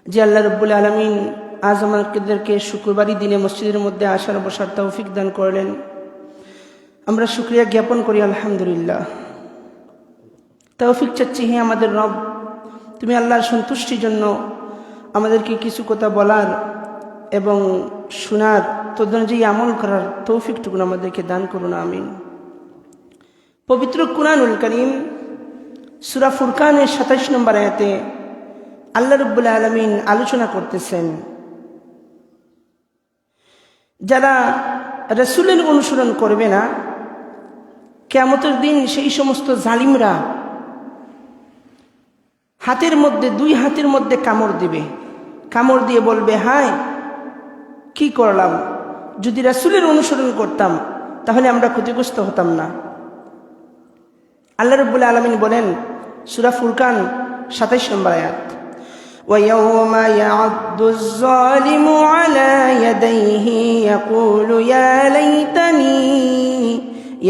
যে আল্লাহ রাব্বুল আলামিন আজ আমাদেরকে শুক্রবারই দিনে মসজিদের মধ্যে আসার বসার তৌফিক দান করলেন। আমরা শুকরিয়া জ্ঞাপন করি আলহামদুলিল্লাহ। তৌফিক চাচ্ছি, হে আমাদের রব, তুমি আল্লাহর সন্তুষ্টির জন্য আমাদেরকে কিছু কথা বলার এবং শোনার তদনুযায়ী আমল করার তৌফিকটুকু আমাদেরকে দান করুন, আমিন। পবিত্র কুরআনুল কারীম সূরা ফুরকানের ২৭ নম্বর আয়াতে আল্লাহ রাব্বুল আলামিন আলোচনা করতেছেন, যারা রাসূলের অনুসরণ করবে না, কিয়ামতের দিন সেই সমস্ত জালিমরা দুই হাতের মধ্যে কামড় দিবে, কামড় দিয়ে বলবে, হায় কি করলাম, যদি রাসূলের অনুসরণ করতাম তাহলে আমরা ক্ষতিগ্রস্ত হতাম না। আল্লাহ রাব্বুল আলামিন বলেন সূরা ফুরকান ২৭ নম্বর আয়াত, وَيَوْمَ يَعَضُّ الظَّالِمُ عَلَى يَدَيْهِ يَقُولُ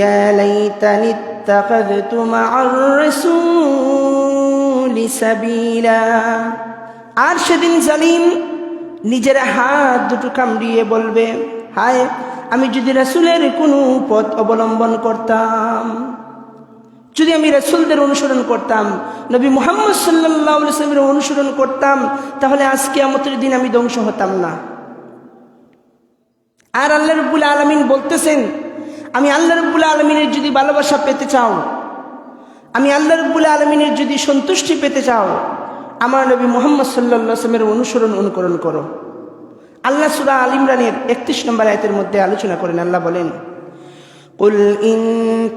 يَا لَيْتَنِي اتَّخَذْتُ مَعَ الرَّسُولِ سَبِيلًا। আর সেদিন জালিম নিজের হাত দুটো কামড়িয়ে বলবে, হায় আমি যদি রাসূলের কোনো পথ অবলম্বন করতাম, যদি আমি রাসূলদের অনুসরণ করতাম, নবী মুহাম্মদ সাল্লাল্লাহু আলাইহি ওয়াসাল্লামের অনুসরণ করতাম, তাহলে আজ কিয়ামতের দিন আমি ধ্বংস হতাম না। আর আল্লাহ রাব্বুল আলামিন বলতেছেন, আমি আল্লাহ রাব্বুল আলামিনের যদি ভালোবাসা পেতে চাও, আমি আল্লাহ রাব্বুল আলামিনের যদি সন্তুষ্টি পেতে চাও, আমার নবী মুহাম্মদ সাল্লাল্লাহু আলাইহি ওয়াসাল্লামের অনুকরণ করো। আল্লাহ সূরা আল ইমরানের ৩১ নম্বর আয়াতের মধ্যে আলোচনা করেন, আল্লাহ বলেন, قُلْ إِن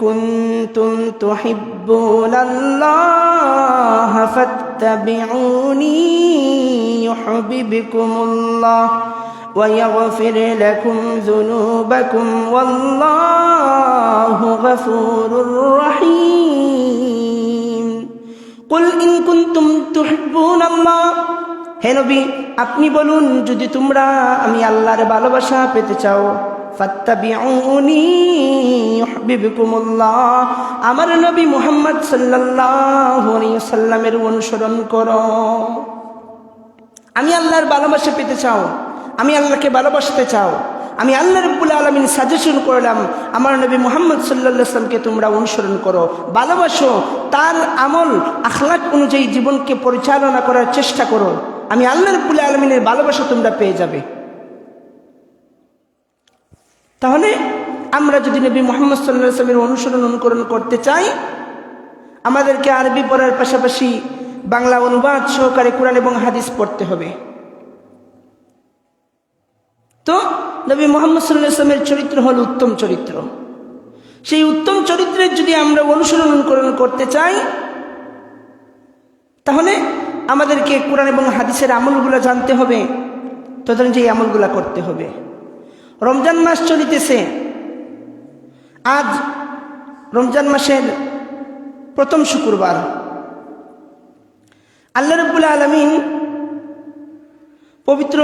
كُنتُمْ تُحِبُّونَ اللَّهَ فَاتَّبِعُونِي يُحْبِبْكُمُ اللَّهُ وَيَغْفِرْ لَكُمْ ذُنُوبَكُمْ وَاللَّهُ غَفُورٌ رَحِيمٌ। قُلْ إِن كُنتُمْ تُحِبُّونَ اللَّهَ, হে নবী আপনি বলুন, যদি তোমরা আমি আল্লাহর ভালোবাসা পেতে চাও, ফাত্তাবিউনি ইউহিব্বুকুমুল্লাহ, আমার নবী মুহাম্মদ সাল্লাল্লাহু আলাইহি ওয়াসাল্লামের অনুসরণ করো। আমি আল্লাহর ভালোবাসা পেতে চাও, আমি আল্লাহকে ভালোবাসতে চাও, আমি আল্লাহ রাব্বুল আলামিন সাজেশন করলাম আমার নবী মুহাম্মদ সাল্লাল্লাহু আলাইহি ওয়াসাল্লামকে তোমরা অনুসরণ করো, ভালোবাসো, তার আমল আখলাক অনুযায়ী জীবনকে পরিচালনা করার চেষ্টা করো, আমি আল্লাহ রাব্বুল আলামিনের ভালোবাসা তোমরা পেয়ে যাবে। তাহলে আমরা যদি নবী মুহাম্মদ সাল্লাল্লাহু আলাইহি ওয়াসাল্লামের অনুকরণ করতে চাই, আমাদেরকে আরবি পড়ার পাশাপাশি বাংলা অনুবাদ সহকারে কোরআন এবং হাদিস পড়তে হবে। তো নবী মুহাম্মদ সাল্লাল্লাহু আলাইহি ওয়াসাল্লামের চরিত্র হলো উত্তম চরিত্র। সেই উত্তম চরিত্রের যদি আমরা অনুকরণ করতে চাই, তাহলে আমাদেরকে কোরআন এবং হাদিসের আমলগুলো জানতে হবে, তখন যে আমলগুলো করতে হবে। রমজান মাস চলিতেছে, আজ রমজান মাসের প্রথম শুক্রবার। আল্লাহ রাব্বুল আলামিন পবিত্র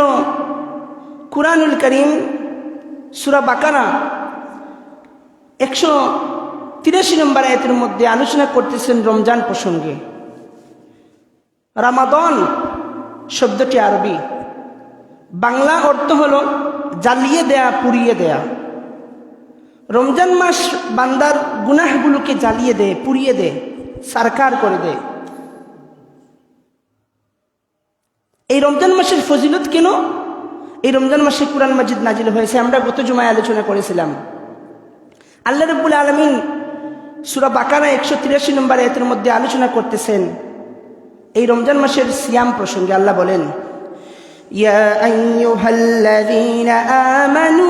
কুরআনুল কারীম সূরা বাকারা ১৮৩ নম্বর আয়াতের মধ্যে আলোচনা করতেছেন রমজান প্রসঙ্গে। রামাদান শব্দটি আরবি, বাংলা অর্থ হলো জ্বালিয়ে দেয়া, পুড়িয়ে দেয়া। রমজান মাস বান্দার গুনাহগুলোকে জ্বালিয়ে দেয়, পুড়িয়ে দেয়, সারকার করে দেয়। এই রমজান মাসের ফজিলত কেন? এই রমজান মাসে কুরআন মাজিদ নাজিল হয়েছে, আমরা গত জুমায় আলোচনা করেছিলাম। আল্লাহ রাব্বুল আলামিন সূরা বাকারা ১৮৩ নম্বর আয়াতের মধ্যে আলোচনা করতেছেন এই রমজান মাসের সিয়াম প্রসঙ্গে। আল্লাহ বলেন, ইয়া আইয়ুহাল্লাযীনা আমানু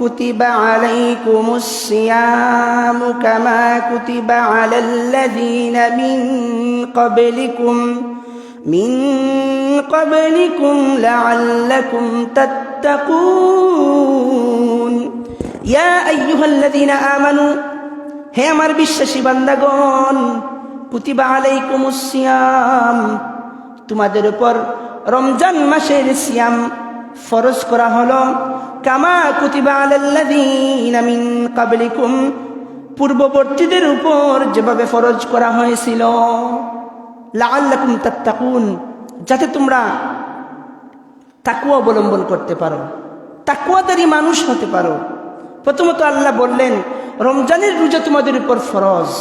কুতিবা আলাইকুমুস সিয়ামু কামা কুতিবা আলাল্লাযীনা মিন ক্বাবলিকুম লাআল্লাকুম তাত্তাকুন। ইয়া আইয়ুহাল্লাযীনা আমানু, হে আমার বিশ্বাসী বান্দাগণ, কুতিবা আলাইকুমুস সিয়াম, তোমাদের উপর রমজান মাসের সিয়াম ফরজ করা হলো, কামা কুতিবা আলাল্লাযীনা মিন ক্বাবলিকুম, পূর্ববর্তীদের উপর যেভাবে ফরজ করা হয়েছিল, লাআল্লাকুম তাত্তাকুন, যাতে তোমরা তাকওয়া অবলম্বন করতে পারো, তাকওয়াদারী মানুষ হতে পারো। প্রথমত আল্লাহ বললেন রমজানের রোজা তোমাদের উপর ফরজ।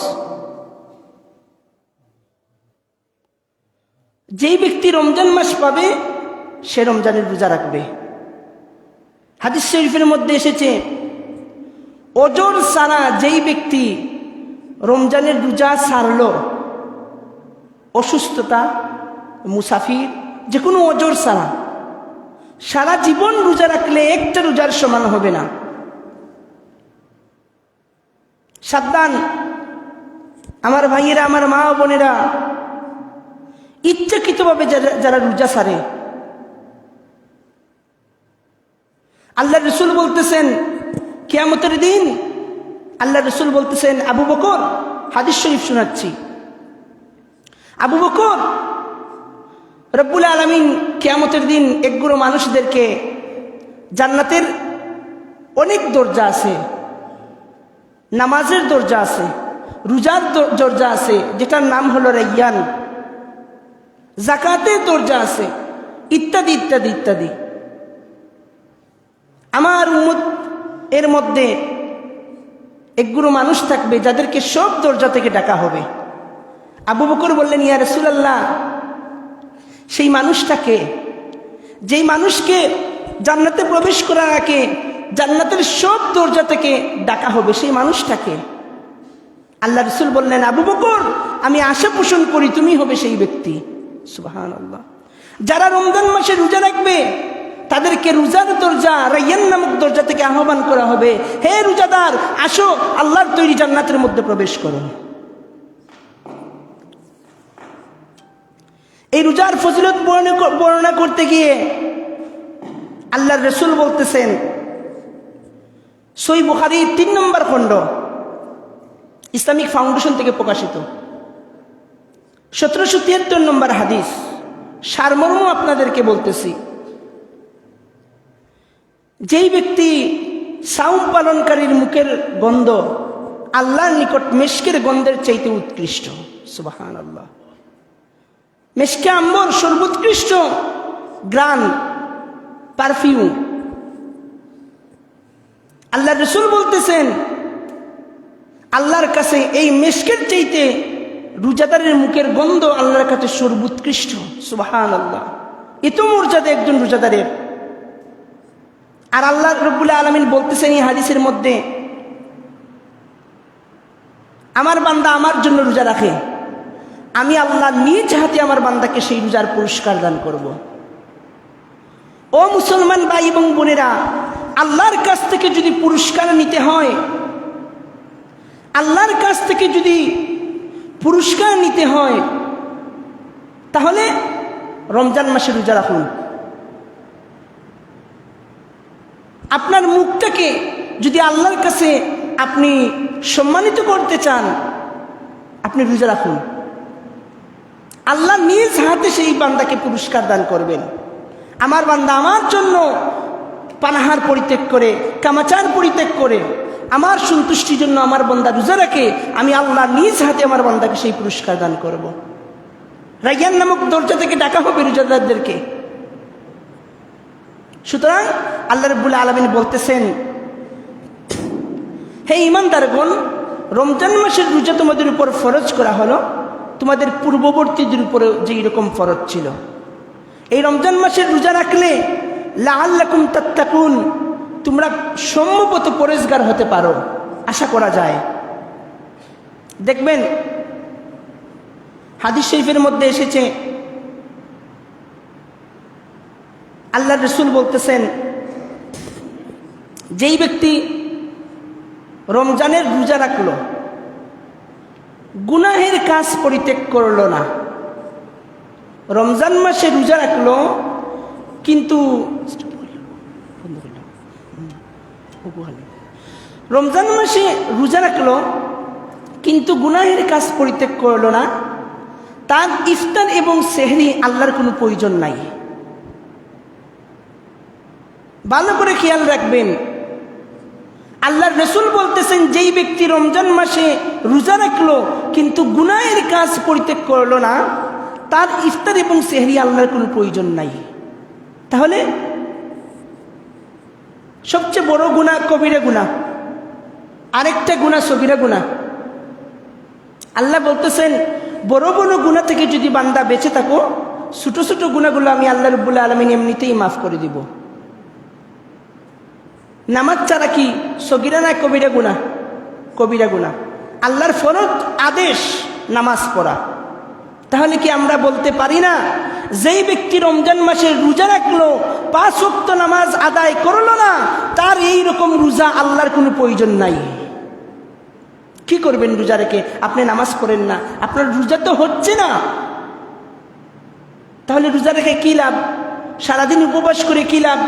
যেই ব্যক্তি রমজান মাস পাবে সে রমজানের রোজা রাখবে। হাদিস শরীফের মধ্যে এসেছে ওজর ছাড়া যেই ব্যক্তি রমজানের রোজা ছাড়ল, অসুস্থতা, মুসাফির, যে কোনো ওজর ছাড়া সারা জীবন রোজা রাখলে একটা রোজার সমান হবে না। সাবধান আমার ভাইয়েরা, আমার মা ও বোনেরা, ইচ্ছাকৃতভাবে যারা রোজা ছাড়ে, আল্লাহ রসুল বলতেছেন কিয়ামতের দিন, আল্লাহ রসুল বলতেছেন আবু বকর, হাদিস শরীফ শোনাচ্ছি, আবু বকর, রব্বুল আলামিন কিয়ামতের দিন একগুলো মানুষদেরকে, জান্নাতের অনেক দরজা আছে, নামাজের দরজা আছে, রোজার দরজা আছে যেটার নাম হলো রাইয়ান, যাকাতের দরজা আছে, ইত্যাদি ইত্যাদি ইত্যাদি। আমার উম্মত এর মধ্যে একগুলো মানুষ থাকবে যাদেরকে সব দরজা থেকে ডাকা হবে। আবু বকর বললেন ইয়া রাসূলুল্লাহ, সেই মানুষটাকে, যেই মানুষকে জান্নাতে প্রবেশ করার আগে জান্নাতের সব দরজা থেকে ডাকা হবে, সেই মানুষটাকে? আল্লাহ রসুল বললেন আবু বকর, আমি আশা পোষণ করি তুমি হবে সেই ব্যক্তি। সুবহানাল্লাহ। যারা রমজান মাসে রোজা রাখবে তাদেরকে রোজার দরজা, রাইয়ান নামক দরজা থেকে আহ্বান করা হবে, হে রোজাদার, আসো আল্লাহর তৈরি জান্নাতের মধ্যে প্রবেশ করো। এই রোজার ফজিলত বর্ণনা করতে গিয়ে আল্লাহর রসুল বলতেছেন, সহিহ বুখারী 3 নম্বর খণ্ড, ইসলামিক ফাউন্ডেশন থেকে প্রকাশিত, 1773 নম্বর হাদিস, সারমর্ম আপনাদেরকে বলতেছি। যেই ব্যক্তি সাওম পালনকারীর মুখের গন্ধ আল্লাহর নিকট মেশকের গন্ধের চাইতে উৎকৃষ্ট। সুবহানাল্লাহ। মেশকে আম্বর সর্বোৎকৃষ্ট গ্রান, পারফিউম। আল্লাহ রসুল বলতেছেন আল্লাহর কাছে এই মেশকের চাইতে রোজাদারের মুখের গন্ধ আল্লাহর কাছে সর্বোৎকৃষ্ট। সুবহানাল্লাহ। এত মর্যাদা একজন রোজাদারের। আর আল্লাহ রাব্বুল আলামিন বলতেছেন এই হাদিসের মধ্যে, আমার বান্দা আমার জন্য রোজা রাখে, আমি আল্লাহ নিজ হাতে আমার বান্দাকে সেই রোজার পুরস্কার দান করব। ও মুসলমান ভাই এবং বোনেরা, আল্লাহর কাছ থেকে যদি পুরস্কার নিতে হয়, আল্লাহর কাছ থেকে যদি পুরস্কার নিতে হয়, তাহলে রমজান মাসে রোজা রাখুন। আপনার মুখটাকে যদি আল্লাহর কাছে আপনি সম্মানিত করতে চান, আপনি রোজা রাখুন। আল্লাহ নিজ হাতে সেই বান্দাকে পুরস্কার দান করবেন। আমার বান্দা আমার জন্য পানাহার পরিত্যাগ করে, কামাচার পরিত্যাগ করে, আমার সন্তুষ্টির জন্য আমার বান্দা রোজা রাখে, আমি আল্লাহ নিজ হাতে আমার বান্দাকে সেই পুরস্কার দান করব। রাইয়ান নামক দরজা থেকে ডাকা হবে রোজাদারদেরকে। সুতরাং আল্লাহ রাব্বুল আলামিন বলতেছেন, হে ঈমানদারগণ, রমজান মাসের রোজা তোমাদের উপর ফরজ করা হলো তোমাদের পূর্ববর্তীদের উপরে যেই রকম ফরজ ছিল। এই রমজান মাসের রোজা রাখলে লাআল্লাকুম তাত্তাকুন, তোমরা সম্ভবত পরেজগার হতে পারো, আশা করা যায়। দেখবেন হাদিস শরীফের মধ্যে এসেছে, আল্লাহ রসুল বলতেছেন, যেই ব্যক্তি রমজানের রোজা রাখলো, গুনাহের কাজ পরিত্যাগ করলো না, রমজান মাসে রোজা রাখলো কিন্তু রমজান মাসে রোজা রাখলো কিন্তু গুনাহের কাজ পরিত্যাগ করলো না, তার ইফতার এবং সেহরি আল্লাহর কোনো প্রয়োজন নাই। ভালো করে খেয়াল রাখবেন, আল্লাহর রসুল বলতেছেন, যেই ব্যক্তি রমজান মাসে রোজা রাখলো কিন্তু গুনাহের কাজ পরিত্যাগ করলো না, তার ইফতার এবং সেহরি আল্লাহর কোনো প্রয়োজন নাই। তাহলে সবচেয়ে বড় গুনাহ কবিরা গুনাহ, আরেকটা গুনাহ সগীরা গুনাহ। আল্লাহ বলতেছেন বড় বড় গুনাহ থেকে যদি বান্দা বেঁচে থাকো, ছোট ছোট গুনাহগুলো আমি আল্লাহ রাব্বুল আলামিন এমনিতেই মাফ করে দিব। নামাজ ছাড়া কি সগীরা না কবিরা গুনাহ? কবিরা গুনাহ। আল্লাহর ফরজ আদেশ নামাজ পড়া। তাহলে কি আমরা বলতে পারি না যেই ব্যক্তি রমজান মাসে রোজা রাখলো, 5 ওয়াক্ত নামাজ আদায় করলো না, তার এই রকম রোজা আল্লাহর কোনো প্রয়োজন নাই? কি করবেন রোজা রেখে? আপনি নামাজ পড়েন না, আপনার রোজা তো হচ্ছে না। তাহলে রোজা রেখে কি লাভ? সারাদিন উপবাস করে কি লাভ?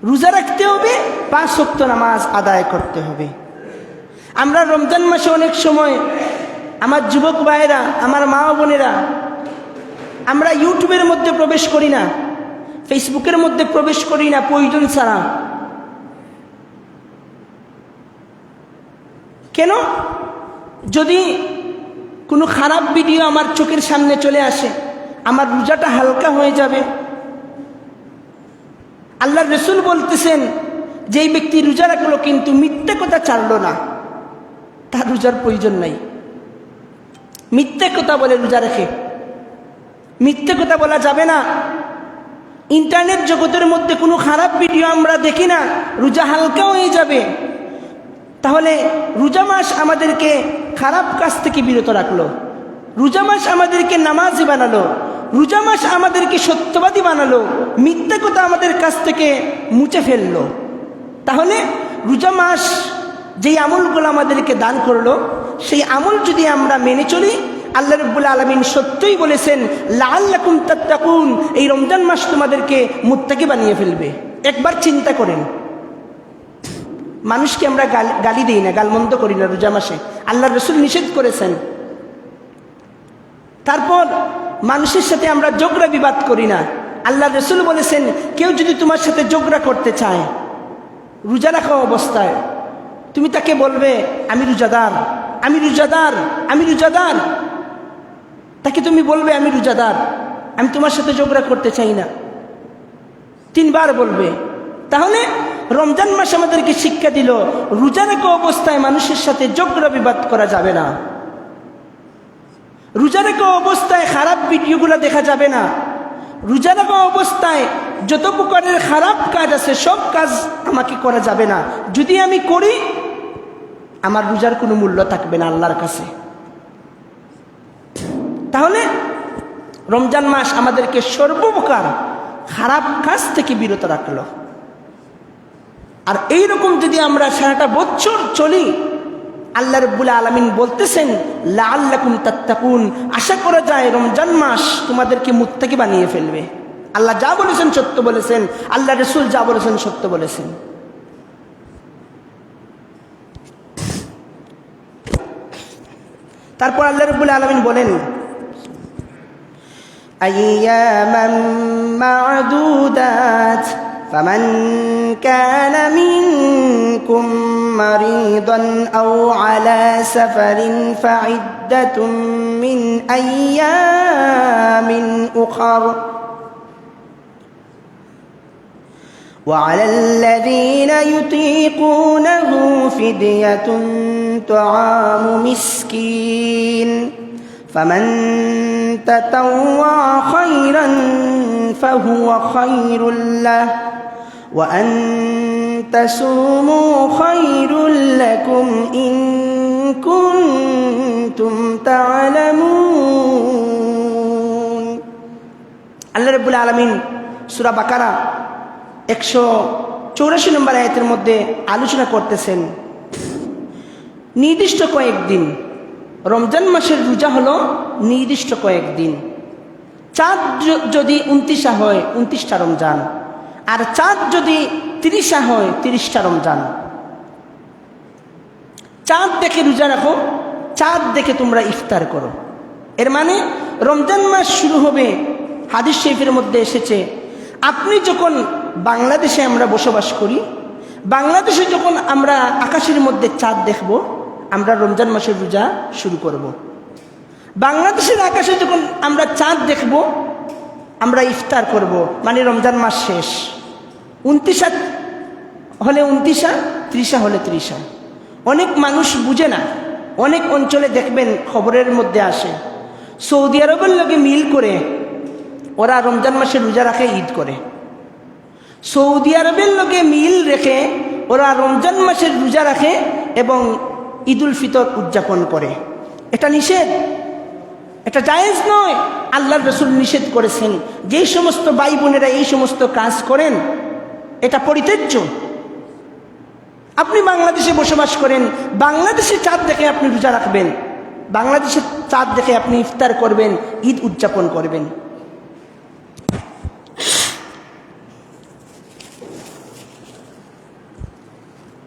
রোজা রাখতে হবে, 5 ওয়াক্ত নামাজ আদায় করতে হবে। আমরা রমজান মাসে অনেক সময় আমার যুবক ভাইয়েরা, আমার মা বোনেরা, আমরা ইউটিউবের মধ্যে প্রবেশ করি না, ফেসবুকের মধ্যে প্রবেশ করি না প্রয়োজন ছাড়া। কেন? যদি কোনো খারাপ ভিডিও আমার চোখের সামনে চলে আসে, আমার রোজাটা হালকা হয়ে যাবে। আল্লাহর রাসূল বলতেছেন যেই ব্যক্তি রোজা রাখলো কিন্তু মিথ্যা কথা ছাড়লো না, তার রোজার প্রয়োজন নাই। মিথ্যা কথা বলে রোজা রেখে, মিথ্যা কথা বলা যাবে না। ইন্টারনেট জগতের মধ্যে কোনো খারাপ ভিডিও আমরা দেখি না, রোজা হালকা হয়ে যাবে। তাহলে রোজা মাস আমাদেরকে খারাপ কাজ থেকে বিরত রাখলো, রোজা মাস আমাদেরকে নামাজি বানালো, রোজা মাস আমাদেরকে সত্যবাদী বানালো, মিথ্যা কথা আমাদের কাছ থেকে মুছে ফেললো। তাহলে রোজা মাস যেই আমলগুলো আমাদেরকে দান করলো, সেই আমল যদি আমরা মেনে চলি, আল্লাহ রাব্বুল আলামিন সত্যই বলেছেন লাআল্লাকুম তাত্তাকুন, এই রমজান মাস তোমাদেরকে মুত্তাকি বানিয়ে ফেলবে। একবার চিন্তা করেন, মানুষকে আমরা গালি দিই না, গালমন্দ করি না রোজা মাসে, আল্লাহর রাসূল নিষেধ করেছেন। তারপর মানুষের সাথে আমরা ঝগড়া বিবাদ করি না, আল্লাহর রাসূল বলেছেন কেউ যদি তোমার সাথে ঝগড়া করতে চায় রোজা রাখা অবস্থায়, তুমি তাকে বলবে আমি রোজাদার, আমি রোজাদার, আমি রোজাদার। তাকে তুমি বলবে আমি রোজাদার, আমি তোমার সাথে ঝগড়া করতে চাই না, 3 বার বলবে। তাহলে রমজান মাস আমাদেরকে শিক্ষা দিল রোজা রাখা অবস্থায় মানুষের সাথে ঝগড়া বিবাদ করা যাবে না, রোজা রাখা অবস্থায় খারাপ ভিডিওগুলো দেখা যাবে না, রোজা রাখা অবস্থায় যত প্রকারের খারাপ কাজ আছে সব কাজ আমাকে করা যাবে না। যদি আমি করি আমার রোজার কোনো মূল্য থাকবে না আল্লাহর কাছে। তাহলে রমজান মাস আমাদেরকে সর্বপ্রকার খারাপ কাজ থেকে বিরত রাখলো। আর এইরকম যদি আমরা সারাটা বছর চলি, আল্লাহ রাব্বুল আলামিন বলতেছেন লাআল্লাকুম তাত্তাকুন, আশা করা যায় রমজান মাস তোমাদেরকে মুত্তাকি বানিয়ে ফেলবে। আল্লাহ যা বলেছেন সত্য বলেছেন, আল্লাহ রাসূল যা বলেছেন সত্য বলেছেন। তারপর আল্লাহ রাব্বুল আলামিন বলেন আইয়ামান মা'দুদাত ফামান কানা মিনকুম মারিদান আও আলা সাফারিন ফাইদ্দাতুম মিন আইয়ামিন উখর وعلى الذين يطيقونه فدية طعام مسكين فمن تطوع خيرا فهو خير له وأن تصوموا خير لكم إن كنتم تعلمون আল্লাহ রাব্বুল আলামিন সূরা বাকারা 184 নম্বর আয়াতের মধ্যে আলোচনা করতেছেন নির্দিষ্ট কয়েকদিন। রমজান মাসের রোজা হলো নির্দিষ্ট কয়েকদিন। চাঁদ যদি 29 হয় 29টা রমজান, আর চাঁদ যদি 30 হয় 30টা রমজান। চাঁদ দেখে রোজা রাখো, চাঁদ দেখে তোমরা ইফতার করো। এর মানে রমজান মাস শুরু হবে, হাদিস শরীফের মধ্যে এসেছে আপনি যখন বাংলাদেশে আমরা বসবাস করি, বাংলাদেশে যখন আমরা আকাশের মধ্যে চাঁদ দেখব, আমরা রমজান মাসের রোজা শুরু করব। বাংলাদেশের আকাশে যখন আমরা চাঁদ দেখব, আমরা ইফতার করব, মানে রমজান মাস শেষ। 29 হলে 29, 30 হলে 30। অনেক মানুষ বুঝে না। অনেক অঞ্চলে দেখবেন খবরের মধ্যে আসে, সৌদি আরবের লোকে মিল করে ওরা রমজান মাসে রোজা রাখে, ঈদ করে। সৌদি আরবের লোকে মিল রেখে ওরা রমজান মাসের রোজা রাখে এবং ঈদুল ফিতর উদযাপন করে। এটা নিষেধ, এটা জায়েজ নয়। আল্লাহর রাসূল নিষেধ করেছেন। যেই সমস্ত ভাই বোনেরা এই সমস্ত কাজ করেন, এটা পরিত্যাজ্য। আপনি বাংলাদেশে বসবাস করেন, বাংলাদেশের চাঁদ দেখে আপনি রোজা রাখবেন, বাংলাদেশের চাঁদ দেখে আপনি ইফতার করবেন, ঈদ উদযাপন করবেন।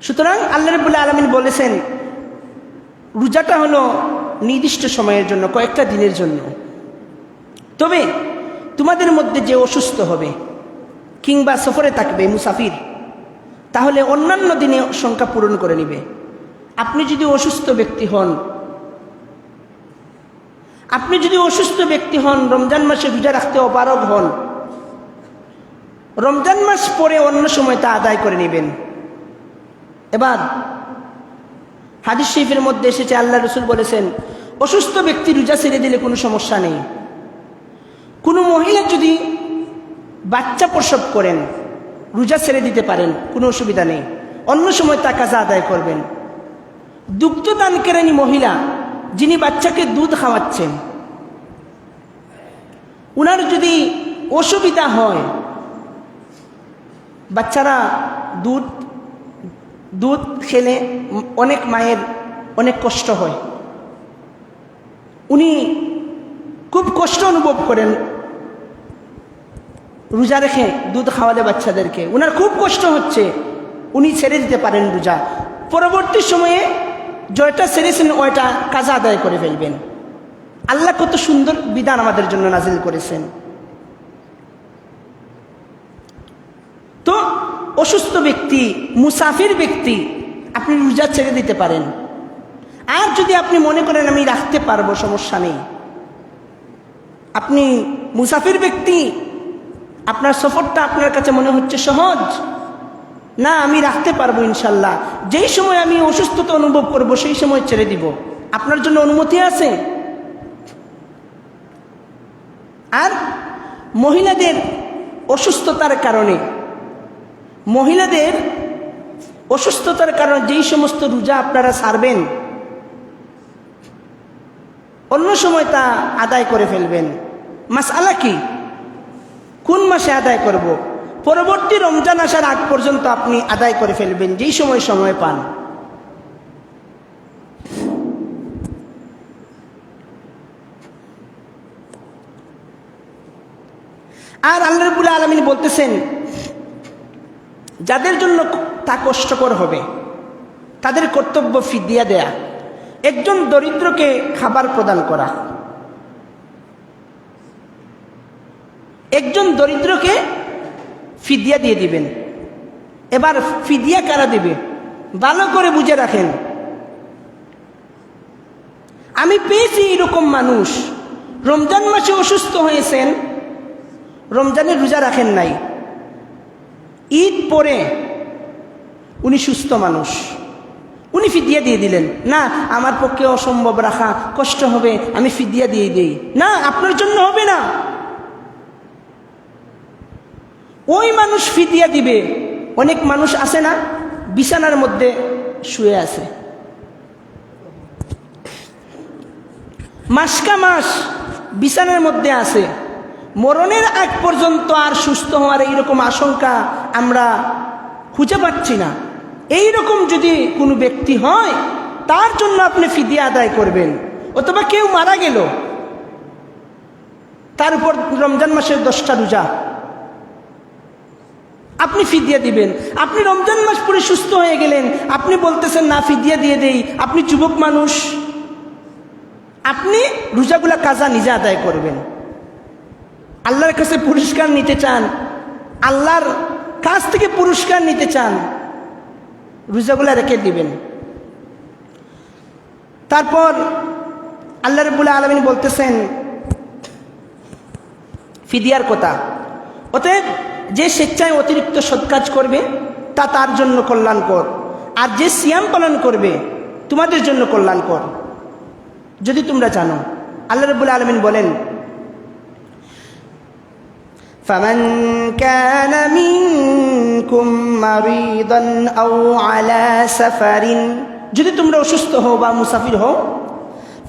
সুতরাং আল্লাহ রাব্বুল আলামিন বলেছেন, রোজাটা হলো নির্দিষ্ট সময়ের জন্য, কয়েকটা দিনের জন্য। তবে তোমাদের মধ্যে যে অসুস্থ হবে কিংবা সফরে থাকবে, মুসাফির, তাহলে অন্যান্য দিনে সংখ্যা পূরণ করে নিবে। আপনি যদি অসুস্থ ব্যক্তি হন, রমজান মাসে রোজা রাখতে অপারগ হন, রমজান মাস পরে অন্য সময় তা আদায় করে নেবেন। এবার হাদিস শরীফের মধ্যে এসেছে, আল্লাহ রাসূল বলেছেন, অসুস্থ ব্যক্তি রোজা ছেড়ে দিলে কোনো সমস্যা নেই। কোনো মহিলা যদি বাচ্চা প্রসব করেন, রোজা ছেড়ে দিতে পারেন, কোনো অসুবিধা নেই, অন্য সময় তা কাজা আদায় করবেন। দুগ্ধদানকারিণী মহিলা, যিনি বাচ্চাকে দুধ খাওয়াচ্ছেন, উনার যদি অসুবিধা হয়, বাচ্চারা দুধ খেলে অনেক মায়ের অনেক কষ্ট হয়, উনি খুব কষ্ট অনুভব করেন রোজা রেখে দুধ খাওয়ালে বাচ্চাদেরকে, উনার খুব কষ্ট হচ্ছে, উনি ছেড়ে দিতে পারেন রোজা। পরবর্তী সময়ে জয়টা ছেড়েছেন ওইটা কাজা আদায় করে ফেলবেন। আল্লাহ কত সুন্দর বিধান আমাদের জন্য নাজিল করেছেন। তো অসুস্থ ব্যক্তি, মুসাফির ব্যক্তি, আপনি রোজা ছেড়ে দিতে পারেন। আর যদি আপনি মনে করেন আমি রাখতে পারবো, সমস্যা নেই। আপনি মুসাফির ব্যক্তি, আপনার সফরটা আপনার কাছে মনে হচ্ছে সহজ, না আমি রাখতে পারবো ইনশাল্লাহ, যেই সময় আমি অসুস্থতা অনুভব করব সেই সময় ছেড়ে দিব, আপনার জন্য অনুমতি আছে। আর মহিলাদের অসুস্থতার কারণে যেই সমস্ত রোজা আপনারা ছাড়বেন, অন্য সময় তা আদায় করে ফেলবেন। মাসআলা কি? কোন মাসে আদায় করব? পরবর্তী রমজান আসার আগ পর্যন্ত আপনি আদায় করে ফেলবেন, যেই সময় পান। আর আল্লাহ রাব্বুল আলামিন বলতেছেন, যাদের জন্য তা কষ্টকর হবে তাদের কর্তব্য ফিদিয়া দেয়া, একজন দরিদ্রকে খাবার প্রদান করা। একজন দরিদ্রকে ফিদিয়া দিয়ে দিবেন। এবার ফিদিয়া কারা দিবে? ভালো করে বুঝে রাখেন। আমি পেয়েছি এরকম মানুষ, রমজান মাসে অসুস্থ হয়েছেন, রমজানের রোজা রাখেন নাই, ঈদ পরে উনি সুস্থ মানুষ, উনি ফিদিয়া দিয়ে দিলেন। না, আমার পক্ষে অসম্ভব রাখা, কষ্ট হবে, আমি ফিদিয়া দিয়ে দিই। না, আপনার জন্য হবে না। ওই মানুষ ফিদিয়া দিবে। অনেক মানুষ আছে না, বিছানার মধ্যে শুয়ে আছে, মাসকা মাস বিছানার মধ্যে আছে, মরণের আগ পর্যন্ত আর সুস্থ হওয়ার এইরকম আশঙ্কা আমরা খুঁজে পাচ্ছি না। এইরকম যদি কোনো ব্যক্তি হয়, তার জন্য আপনি ফিদিয়া আদায় করবেন। অথবা কেউ মারা গেল, তার উপর রমজান মাসের 10টা রোজা, আপনি ফিদিয়া দিবেন। আপনি রমজান মাস পরে সুস্থ হয়ে গেলেন, আপনি বলতেছেন না ফিদিয়া দিয়ে দেই। আপনি যুবক মানুষ, আপনি রোজাগুলা কাজা নিজে আদায় করবেন। আল্লাহর কাছে পুরস্কার নিতে চান, আল্লাহর কাছ থেকে পুরস্কার নিতে চান, রোজাগুলা রেখে দিবেন। তারপর আল্লাহ রাব্বুল আলামিন বলতেছেন ফিদিয়ার কথা। অতএব যে স্বেচ্ছায় অতিরিক্ত সৎ কাজ করবে তা তার জন্য কল্যাণকর, আর যে সিয়াম পালন করবে তোমাদের জন্য কল্যাণকর, যদি তোমরা জানো। আল্লাহ রাব্বুল আলামিন বলেন ফামান কানা মিনকুম মারিদান আও আলা সাফারিন, যদি তোমরা অসুস্থ হও বা মুসাফির হও,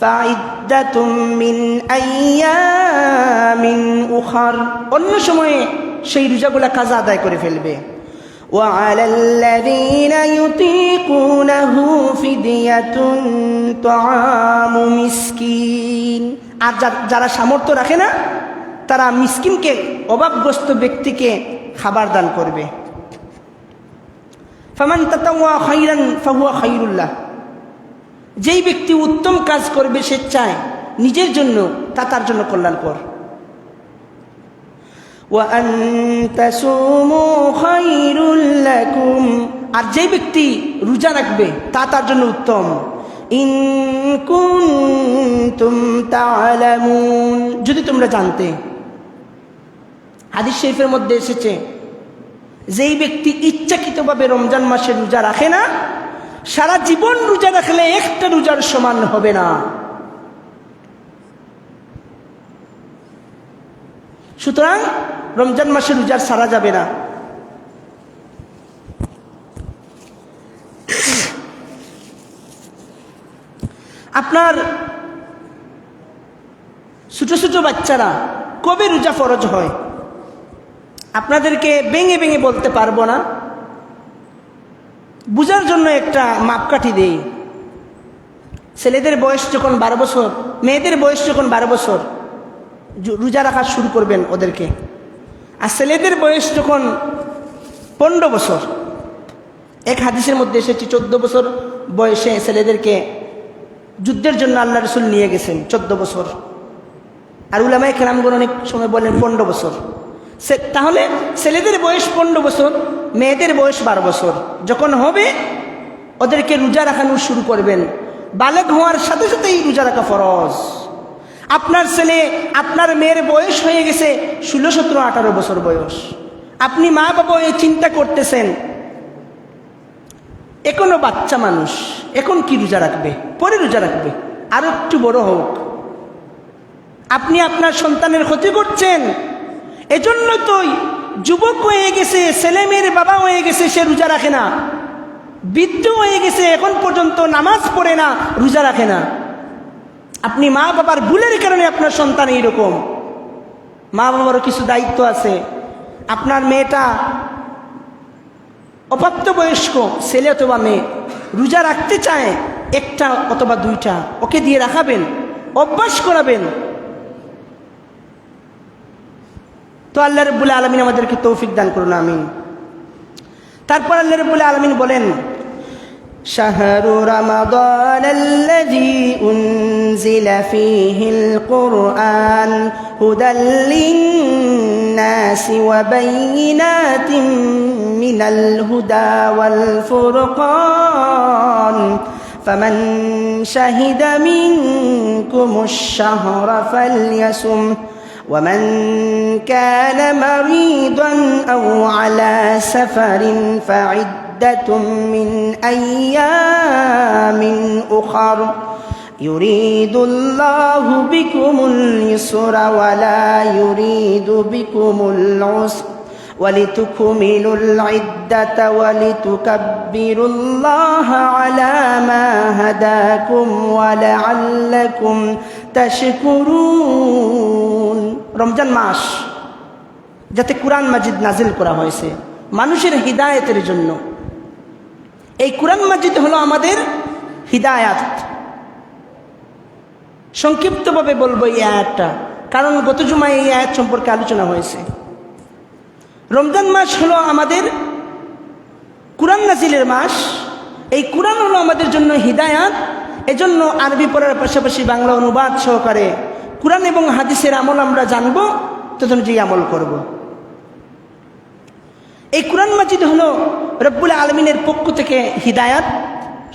ফাইদ্দাতুম মিন আইয়ামিন উখার, অন্য সময়ে সেই রোজাগুলা কাজা আদায় করে ফেলবে। ওয়া আলাল্লাযীনা ইউতীকুনাহু ফিদিয়াতুন তুআমু মিসকিন, আর যারা সামর্থ্য রাখে না তারা মিসকিনকে, অভাবগ্রস্ত ব্যক্তিকে খাবার দান করবে। ফামান তাতাওয়া খাইরান ফাহুয়া খাইরুল্লাহ, যেই ব্যক্তি উত্তম কাজ করবে স্বেচ্ছায় নিজের জন্য তা তার জন্য কল্যাণকর। ওয়া আন তাসুমু খাইরুল লাকুম, আর যেই ব্যক্তি রোজা রাখবে তা তার জন্য উত্তম। ইন কুনতুম তা'লামুন, যদি তোমরা জানতে। হাদিস শরীফের মধ্যে এসেছে যেই ব্যক্তি ইচ্ছাকৃতভাবে রমজান মাসে রোজা রাখে না, সারা জীবন রোজা রাখলে একটা রোজার সমান হবে না। সুতরাং রমজান মাসে রোজা সারা যাবে না। আপনার ছোট ছোট বাচ্চারা কবে রোজা ফরজ হয় আপনাদেরকে ভেঙে ভেঙে বলতে পারবো না, বুঝার জন্য একটা মাপকাঠি দেই। ছেলেদের বয়স যখন 12 বছর, মেয়েদের বয়স যখন 12 বছর রোজা রাখা শুরু করবেন ওদেরকে, আর ছেলেদের বয়স যখন 15 বছর, এক হাদিসের মধ্যে এসেছে 14 বছর বয়সে ছেলেদেরকে যুদ্ধের জন্য আল্লাহ রাসূল নিয়ে গেছেন 14 বছর, আর উলামায়ে কেরামগণ অনেক সময় বলেন 15 বছর। তাহলে ছেলেদের বয়স 15 বছর, মেয়েদের বয়স 12 বছর যখন হবে ওদেরকে রোজা রাখানো শুরু করবেন। বালেগ হওয়ার সাথে সাথেই রোজা রাখা ফরজ। আপনার ছেলে আপনার মেয়ের বয়স হয়ে গেছে 16, 17, 18 বছর বয়স, আপনি মা বাবা এই চিন্তা করতেছেন এখনো বাচ্চা মানুষ, এখন কি রোজা রাখবে, পরে রোজা রাখবে, আরো একটু বড় হোক। আপনি আপনার সন্তানের ক্ষতি করছেন। এজন্য তো যুবক হয়ে গেছে, ছেলে মেয়ের বাবা হয়ে গেছে, সে রোজা রাখে না। বৃদ্ধ হয়ে গেছে, এখন পর্যন্ত নামাজ পড়ে না, রোজা রাখে না। আপনি মা বাবার ভুলের কারণে আপনার সন্তান এইরকম। মা বাবারও কিছু দায়িত্ব আছে। আপনার মেয়েটা অপ্রাপ্তবয়স্ক ছেলে অথবা মেয়ে রোজা রাখতে চায়, একটা অথবা 2টা ওকে দিয়ে রাখাবেন, অভ্যাস করাবেন। তো আল্লাহ রাব্বুল আলামিন আমাদেরকে তৌফিক দান করুন, আমিন। তারপর আল্লাহ রাব্বুল আলামিন বলেন শাহরু রমাদানাল্লাযী উনজিলা ফীহিল কুরআন হুদাল লিন্নাসি ওয়া বাইয়িনাতিন মিনাল হুদা ওয়াল ফুরকান ফামান শাহিদা মিনকুমুশ শাহরা ফালইয়াসুম ومن كان مريضا أو على سفر فعدة من أيام أخر يريد الله بكم اليسر ولا يريد بكم العسر ولتكملوا العدة ولتكبروا الله على ما هداكم ولعلكم তাশকুরুন। রমজান মাস যাতে কুরআন মাজিদ নাজিল করা হয়েছে মানুষের হিদায়াতের জন্য। এই কুরআন মাজিদ হলো আমাদের হিদায়াত। সংক্ষিপ্তভাবে বলবো এই আয়াতটা, কারণ গত জুমায় এই আয়াত সম্পর্কে আলোচনা হয়েছে। রমজান মাস হলো আমাদের কুরআন নাজিলের মাস। এই কুরআন হলো আমাদের জন্য হিদায়াত। এজন্য আরবি পড়ার পাশাপাশি বাংলা অনুবাদ সহকারে কুরআন এবং হাদিসের আমল আমরা জানব, তদনুযায়ী আমল করব। এই কুরআন মাজিদ হলো রব্বুল আলামিনের পক্ষ থেকে হিদায়াত,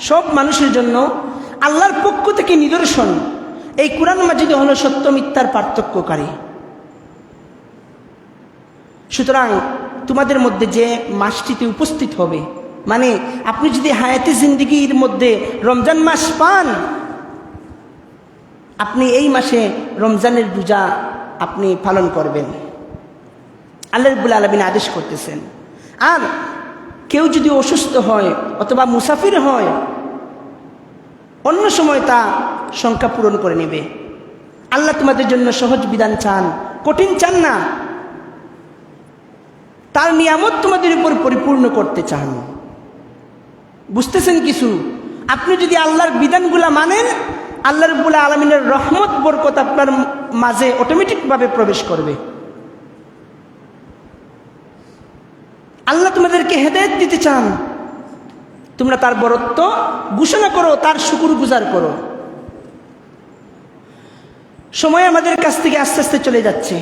সব মানুষের জন্য আল্লাহর পক্ষ থেকে নিদর্শন। এই কোরআন মাজিদ হলো সত্য মিথ্যার পার্থক্যকারী। সুতরাং তোমাদের মধ্যে যে মাসটিতে উপস্থিত হবে, মানে আপনি যদি হায়াতে জিন্দিগির মধ্যে রমজান মাস পান, আপনি এই মাসে রমজানের রোজা আপনি পালন করবেন, আল্লাহ রাব্বুল আলামিন আদেশ করতেছেন। আর কেউ যদি অসুস্থ হয় অথবা মুসাফির হয়, অন্য সময় তা সংখ্যা পূরণ করে নেবে। আল্লাহ তোমাদের জন্য সহজ বিধান চান, কঠিন চান না। তার নিয়ামত তোমাদের উপর পরিপূর্ণ করতে চান। বুঝতেছেন কিছু? আপনি যদি আল্লাহর বিধানগুলা মানেন, আল্লাহ রাব্বুল আলামিনের রহমত বরকত আপনার মাঝে অটোমেটিকভাবে প্রবেশ করবে। আল্লাহ তোমাদেরকে হেদায়েত দিতে চান, তোমরা তার বরত্ব ঘোষণা করো, তার শুকর গুজার করো। সময় আমাদের কাছ থেকে আস্তে আস্তে চলে যাচ্ছে।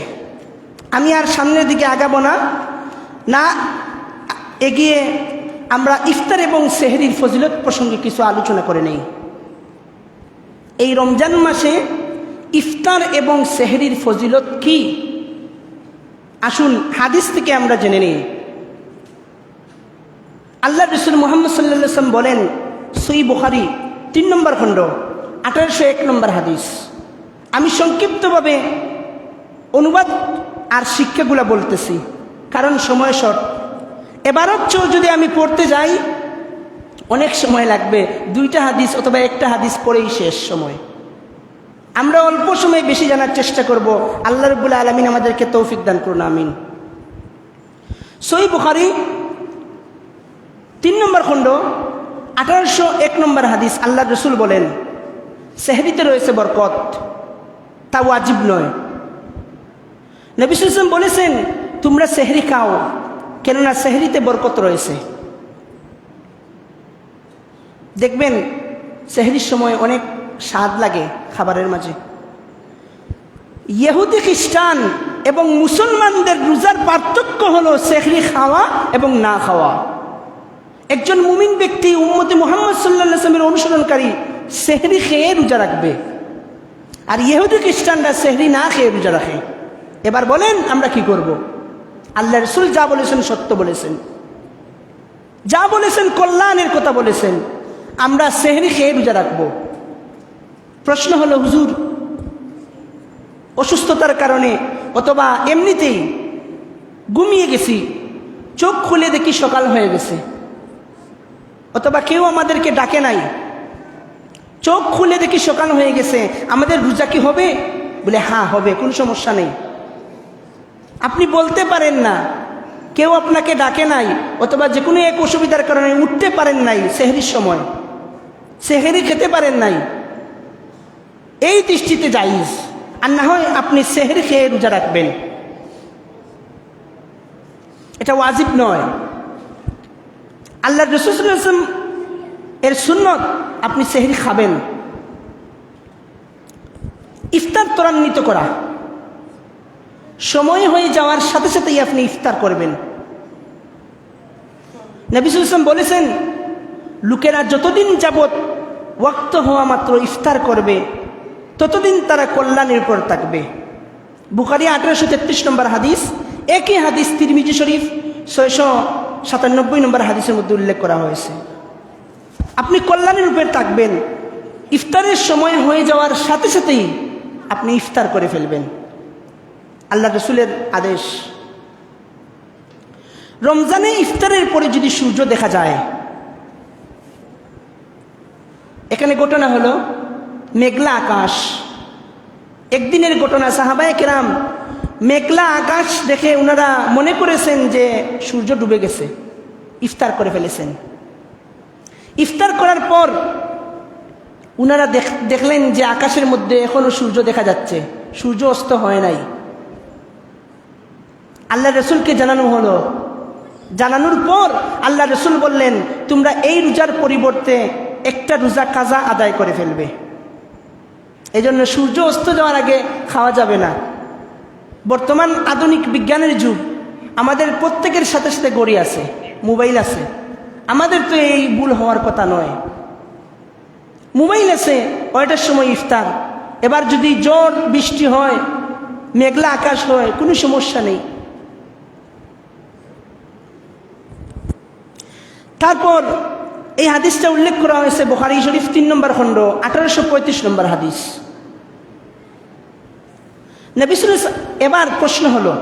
আমি আর সামনের দিকে আগাবো না, এগিয়ে আমরা ইফতার এবং সেহরির ফজিলত প্রসঙ্গে কিছু আলোচনা করে নেই। এই রমজান মাসে ইফতার এবং সেহরির ফজিলত কি? আসুন হাদিস থেকে আমরা জেনে নিই। আল্লাহ রাসূল মুহাম্মদ সাল্লাল্লাহু আলাইহি ওয়াসাল্লাম বলেন, সহিহ বুখারী 3 নম্বর খণ্ড 1801 নম্বর হাদিস। আমি সংক্ষিপ্তভাবে অনুবাদ আর শিক্ষাগুলা বলতেছি, কারণ সময় শর্ট। এবারও যদি আমি পড়তে যাই অনেক সময় লাগবে, 2টা হাদিস অথবা 1টা হাদিস পড়েই শেষ সময়। আমরা অল্প সময় বেশি জানার চেষ্টা করব। আল্লাহ রাব্বুল আলামিন আমাদেরকে তৌফিক দান করুন, আমিন। সহিহ বুখারী 3 নম্বর খণ্ড 1801 নম্বর হাদিস। আল্লাহ রাসূল বলেন, সেহরিতে রয়েছে বরকত, তা ওয়াজিব নয়। নবী সাল্লাল্লাহু আলাইহি ওয়াসাল্লাম বলেছেন, তোমরা সেহরি খাও, কেননা সেহরিতে বরকত রয়েছে। দেখবেন সেহরির সময় অনেক স্বাদ লাগে খাবারের মাঝে। ইহুদি খ্রিস্টান এবং মুসলমানদের রোজার পার্থক্য হলো সেহরি খাওয়া এবং না খাওয়া। একজন মুমিন ব্যক্তি উম্মতে মুহাম্মদ সাল্লাল্লাহু আলাইহি ওয়াসাল্লামের অনুসরণকারী সেহরি খেয়ে রোজা রাখবে, আর ইহুদি খ্রিস্টানরা সেহরি না খেয়ে রোজা রাখে। এবার বলেন আমরা কি করব? আল্লাহ রাসূল যা বলেছেন সত্য বলেছেন, যা বলেছেন কল্যাণের কথা বলেছেন। আমরা সেহরি খেয়ে রোজা রাখবো। প্রশ্ন হলো, হুজুর অসুস্থতার কারণে অথবা এমনিতেই ঘুমিয়ে গেছি, চোখ খুলে দেখি সকাল হয়ে গেছে, অথবা কেউ আমাদেরকে ডাকে নাই, চোখ খুলে দেখি সকাল হয়ে গেছে, আমাদের রোজা কি হবে? বলে হ্যাঁ হবে, কোনো সমস্যা নেই। আপনি বলতে পারেন না, কেউ আপনাকে ডাকে নাই, অথবা যে কোনো এক অসুবিধার কারণে উঠতে পারেন নাই, সেহরির সময় সেহরি খেতে পারেন নাই, এই দৃষ্টিতে জায়েজ। আর না হয় আপনি সেহরি খেয়ে রোজা রাখবেন, এটা ওয়াজিব নয়। আল্লাহ রাসূল সাল্লাল্লাহু আলাইহি ওয়াসাল্লাম এর সুন্নত আপনি সেহরি খাবেন। ইফতার ত্বরান্বিত করা, সময় হয়ে যাওয়ার সাথে সাথেই আপনি ইফতার করবেন। নবী সাল্লাল্লাহু আলাইহি ওয়াসাল্লাম বলেছেন, লোকেরা যতদিন যাবত ওয়াক্ত হওয়া মাত্র ইফতার করবে, ততদিন তারা কল্যাণের উপর থাকবে। বুখারী 1833 নম্বর হাদিস। একই হাদিস তিরমিজি শরীফ 697 নম্বর হাদিসের মধ্যে উল্লেখ করা হয়েছে। আপনি কল্যাণের উপর থাকবেন, ইফতারের সময় হয়ে যাওয়ার সাথে সাথেই আপনি ইফতার করে ফেলবেন, আল্লাহ রাসূলের আদেশ। রমজানে ইফতারের পরে যদি সূর্য দেখা যায়, এখানে ঘটনা হলো মেঘলা আকাশ। একদিনের ঘটনা, সাহাবায়ে কেরাম মেঘলা আকাশ দেখে ওনারা মনে করেছেন যে সূর্য ডুবে গেছে, ইফতার করে ফেলেছেন। ইফতার করার পর ওনারা দেখলেন যে আকাশের মধ্যে এখনো সূর্য দেখা যাচ্ছে, সূর্য অস্ত হয় নাই। আল্লাহ রাসূলকে জানানো হলো। জানানোর পর আল্লাহ রাসূল বললেন, তোমরা এই রোজার পরিবর্তে একটা রোজা কাজা আদায় করে ফেলবে। এই জন্য সূর্য অস্ত যাওয়ার আগে খাওয়া যাবে না। বর্তমান আধুনিক বিজ্ঞানের যুগ, আমাদের প্রত্যেকের সাথে সাথে ঘড়ি আছে, মোবাইল আছে। আমাদের তো এই ভুল হওয়ার কথা নয়। মোবাইল আছে, 9টার সময় ইফতার, এবার যদি ঝড় বৃষ্টি হয়, মেঘলা আকাশ হয়, কোনো সমস্যা নেই। তারপর এই হাদিসটা উল্লেখ করা হয়েছে বুখারী শরীফ 3 নম্বর খণ্ড 1835 নম্বর হাদিস। নবী সাল্লাল্লাহু আলাইহি ওয়াসাল্লাম, এবার প্রশ্ন হলো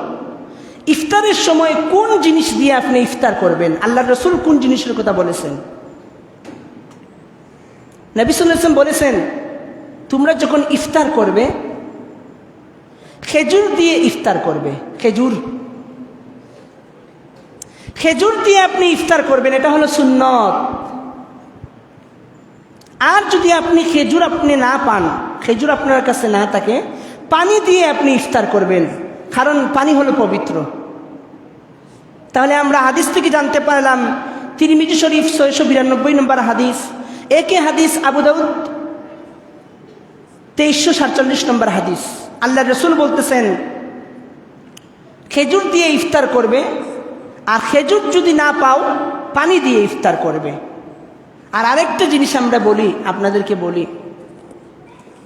ইফতারের সময় কোন জিনিস দিয়ে আপনি ইফতার করবেন? আল্লাহর রাসূল কোন জিনিসের কথা বলেছেন? নবী সাল্লাল্লাহু আলাইহি ওয়াসাল্লাম বলেছেন, তোমরা যখন ইফতার করবে খেজুর দিয়ে ইফতার করবে। খেজুর দিয়ে আপনি ইফতার করবেন, এটা হলো সুন্নত। আর যদি আপনি খেজুর না পান, খেজুর আপনার কাছে না থাকে, পানি দিয়ে আপনি ইফতার করবেন, কারণ পানি হলো পবিত্র। তাহলে আমরা হাদিস থেকে জানতে পারলাম, তিরমিজি শরীফ 692 নম্বর হাদিস, একই হাদিস আবু দাউদ 2347 নম্বর হাদিস। আল্লাহ রসুল বলতেছেন খেজুর দিয়ে ইফতার করবে, আর খেজুর যদি না পাও পানি দিয়ে ইফতার করবে। আর আরেকটা জিনিস আমরা বলি, আপনাদেরকে বলি,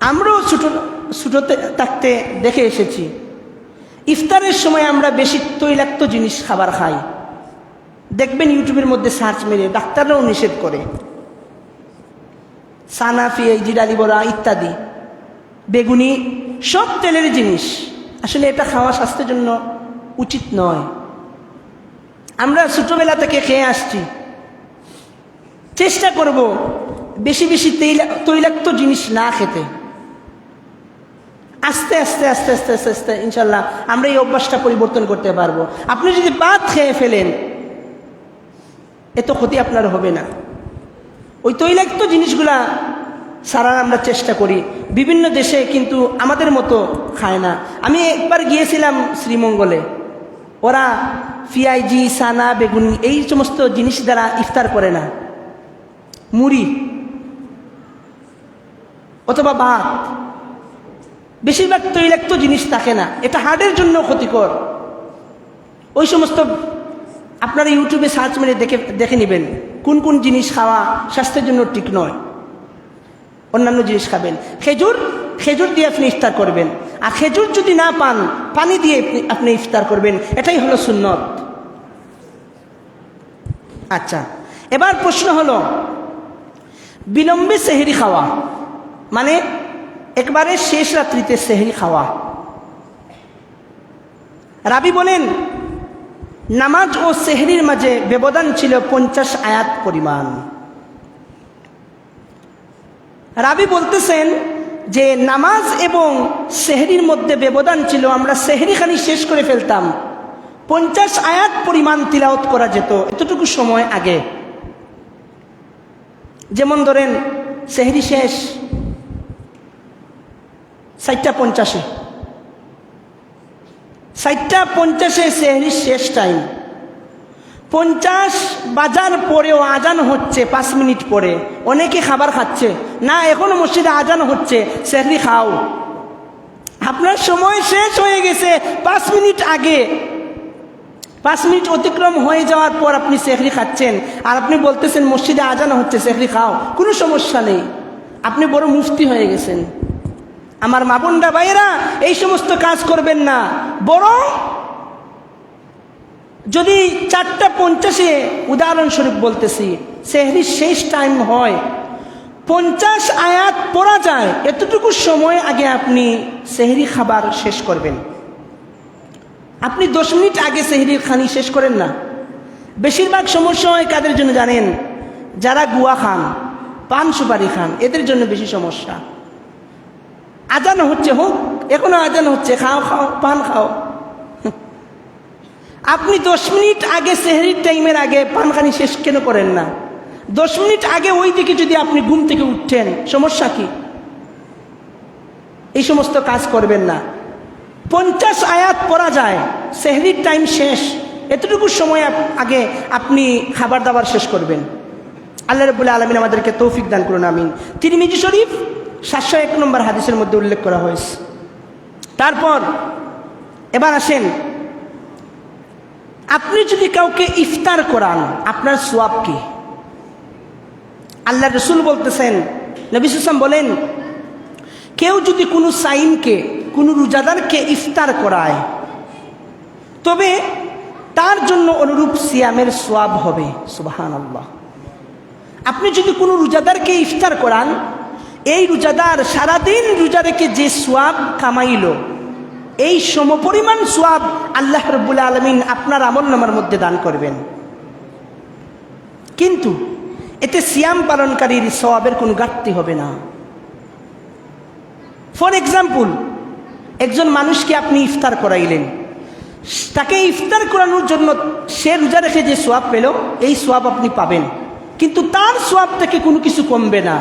আমরাও ছোটোতে থাকতে দেখে এসেছি, ইফতারের সময় আমরা বেশি তৈলাক্ত জিনিস খাবার খাই। দেখবেন ইউটিউবের মধ্যে সার্চ মেরে ডাক্তাররাও নিষেধ করে, সানাফি, জিরালি বড়া ইত্যাদি, বেগুনি, সব তেলের জিনিস। আসলে এটা খাওয়া স্বাস্থ্যের জন্য উচিত নয়। আমরা ছোটবেলা থেকে খেয়ে আসছি, চেষ্টা করব বেশি বেশি তৈলাক্ত জিনিস না খেতে। আস্তে আস্তে আস্তে আস্তে আস্তে আস্তে ইনশাল্লাহ আমরা এই অভ্যাসটা পরিবর্তন করতে পারবো। আপনি যদি ভাত খেয়ে ফেলেন, এত ক্ষতি আপনার হবে না। ওই তৈলাক্ত জিনিসগুলা সারার আমরা চেষ্টা করি। বিভিন্ন দেশে কিন্তু আমাদের মতো খায় না। আমি একবার গিয়েছিলাম শ্রীমঙ্গলে, ওরা পিঁয়াজি, সানা, বেগুনি এই সমস্ত জিনিস দ্বারা ইফতার করে না, মুড়ি অথবা ভাত, বেশিরভাগ তৈলাক্ত জিনিস থাকে না। এটা হার্টের জন্য ক্ষতিকর। ওই সমস্ত আপনারা ইউটিউবে সার্চ মেরে দেখে নেবেন কোন কোন জিনিস খাওয়া স্বাস্থ্যের জন্য ঠিক নয়। অন্যান্য জিনিস খাবেন। খেজুর দিয়ে আপনি ইফতার করবেন, আর খেজুর যদি না পান পানি দিয়ে আপনি ইফতার করবেন, এটাই হলো সুন্নত। আচ্ছা, এবার প্রশ্ন হলো বিলম্বে সেহরি খাওয়া, মানে একবারে শেষ রাত্রিতে সেহরি খাওয়া। রাবি বলেন নামাজ ও সেহরির মাঝে ব্যবধান ছিল 50 আয়াত পরিমাণ। রাবি বলতেছেন যে নামাজ এবং সেহরির মধ্যে ব্যবধান ছিল, আমরা সেহরিখানি শেষ করে ফেলতাম, 50 আয়াত পরিমাণ তিলাওয়াত করা যেত এতটুকু সময় আগে। যেমন ধরেন সেহরি শেষ 4:50, 4:50 সেহরি শেষ টাইম। 50 বাজার পরেও আজান হচ্ছে 5 মিনিট পরে, অনেকে খাবার খাচ্ছে না, এখনো মসজিদে আজান হচ্ছে, সেহরি খাও। আপনার সময় শেষ হয়ে গেছে 5 মিনিট আগে। 5 মিনিট অতিক্রম হয়ে যাওয়ার পর আপনি সেহরি খাচ্ছেন, আর আপনি বলতেছেন মসজিদে আজান হচ্ছে, সেহরি খাও, কোনো সমস্যা নেই। আপনি বড় মুফতি হয়ে গেছেন। আমার মা বোনরা ভাইয়েরা, এই সমস্ত কাজ করবেন না। বরং যদি 4:50 উদাহরণস্বরূপ বলতেছি সেহরির শেষ টাইম হয়, 50 আয়াত পড়া যায়, এতটুকু সময় আগে আপনি সেহরি খাবার শেষ করবেন। আপনি 10 মিনিট আগে সেহরির খানি শেষ করেন না। বেশিরভাগ সমস্যা হয় কাদের জন্য জানেন? যারা গুয়া খান, পান সুপারি খান, এদের জন্য বেশি সমস্যা। আজান হচ্ছে, হোক, এখনো আজান হচ্ছে, খাও খাও, পান খাও। আপনি 10 মিনিট আগে সেহরির টাইমের আগে পানখানি শেষ কেন করেন না? 10 মিনিট আগে ওই দিকে যদি আপনি ঘুম থেকে উঠছেন, সমস্যা কি? এই সমস্ত কাজ করবেন না। 50 আয়াত পড়া যায়, সেহরির টাইম শেষ, এতটুকু সময় আগে আপনি খাবার দাবার শেষ করবেন। আল্লাহ রাব্বুল আলামিন আমাদেরকে তৌফিক দান করুন, আমিন। তিরমিজি শরীফ 701 নম্বর হাদিসের মধ্যে উল্লেখ করা হয়েছে। তারপর এবার আসেন, আপনি যদি কাউকে ইফতার করান, আপনার সওয়াব কি? আল্লাহ রাসূল বলতেছেন, নবী সাল্লাল্লাহু আলাইহি ওয়াসাল্লাম বলেন, কেউ যদি কোনো সাইমকে, কোনো রোজাদারকে ইফতার করায়, তবে তার জন্য অনুরূপ সিয়ামের সওয়াব হবে। সুবহানাল্লাহ। আপনি যদি কোনো রোজাদারকে ইফতার করান, এই রোজাদার সারাদিন রোজা রেখে যে সওয়াব কামাইল, এই সমপরিমাণ সওয়াব আল্লাহ রাব্বুল আলামিন আপনার আমলনামার মধ্যে দান করবেন। কিন্তু এতে সিয়াম পালনকারীর সওয়াবের কোনো ঘাটতি হবে না। ফর এক্সাম্পল, একজন মানুষকে আপনি ইফতার করাইলেন, তাকে ইফতার করানোর জন্য সে রোজা রেখে যে সওয়াব পেল, এই সওয়াব আপনি পাবেন, কিন্তু তার সওয়াব থেকে কোনো কিছু কমবে না।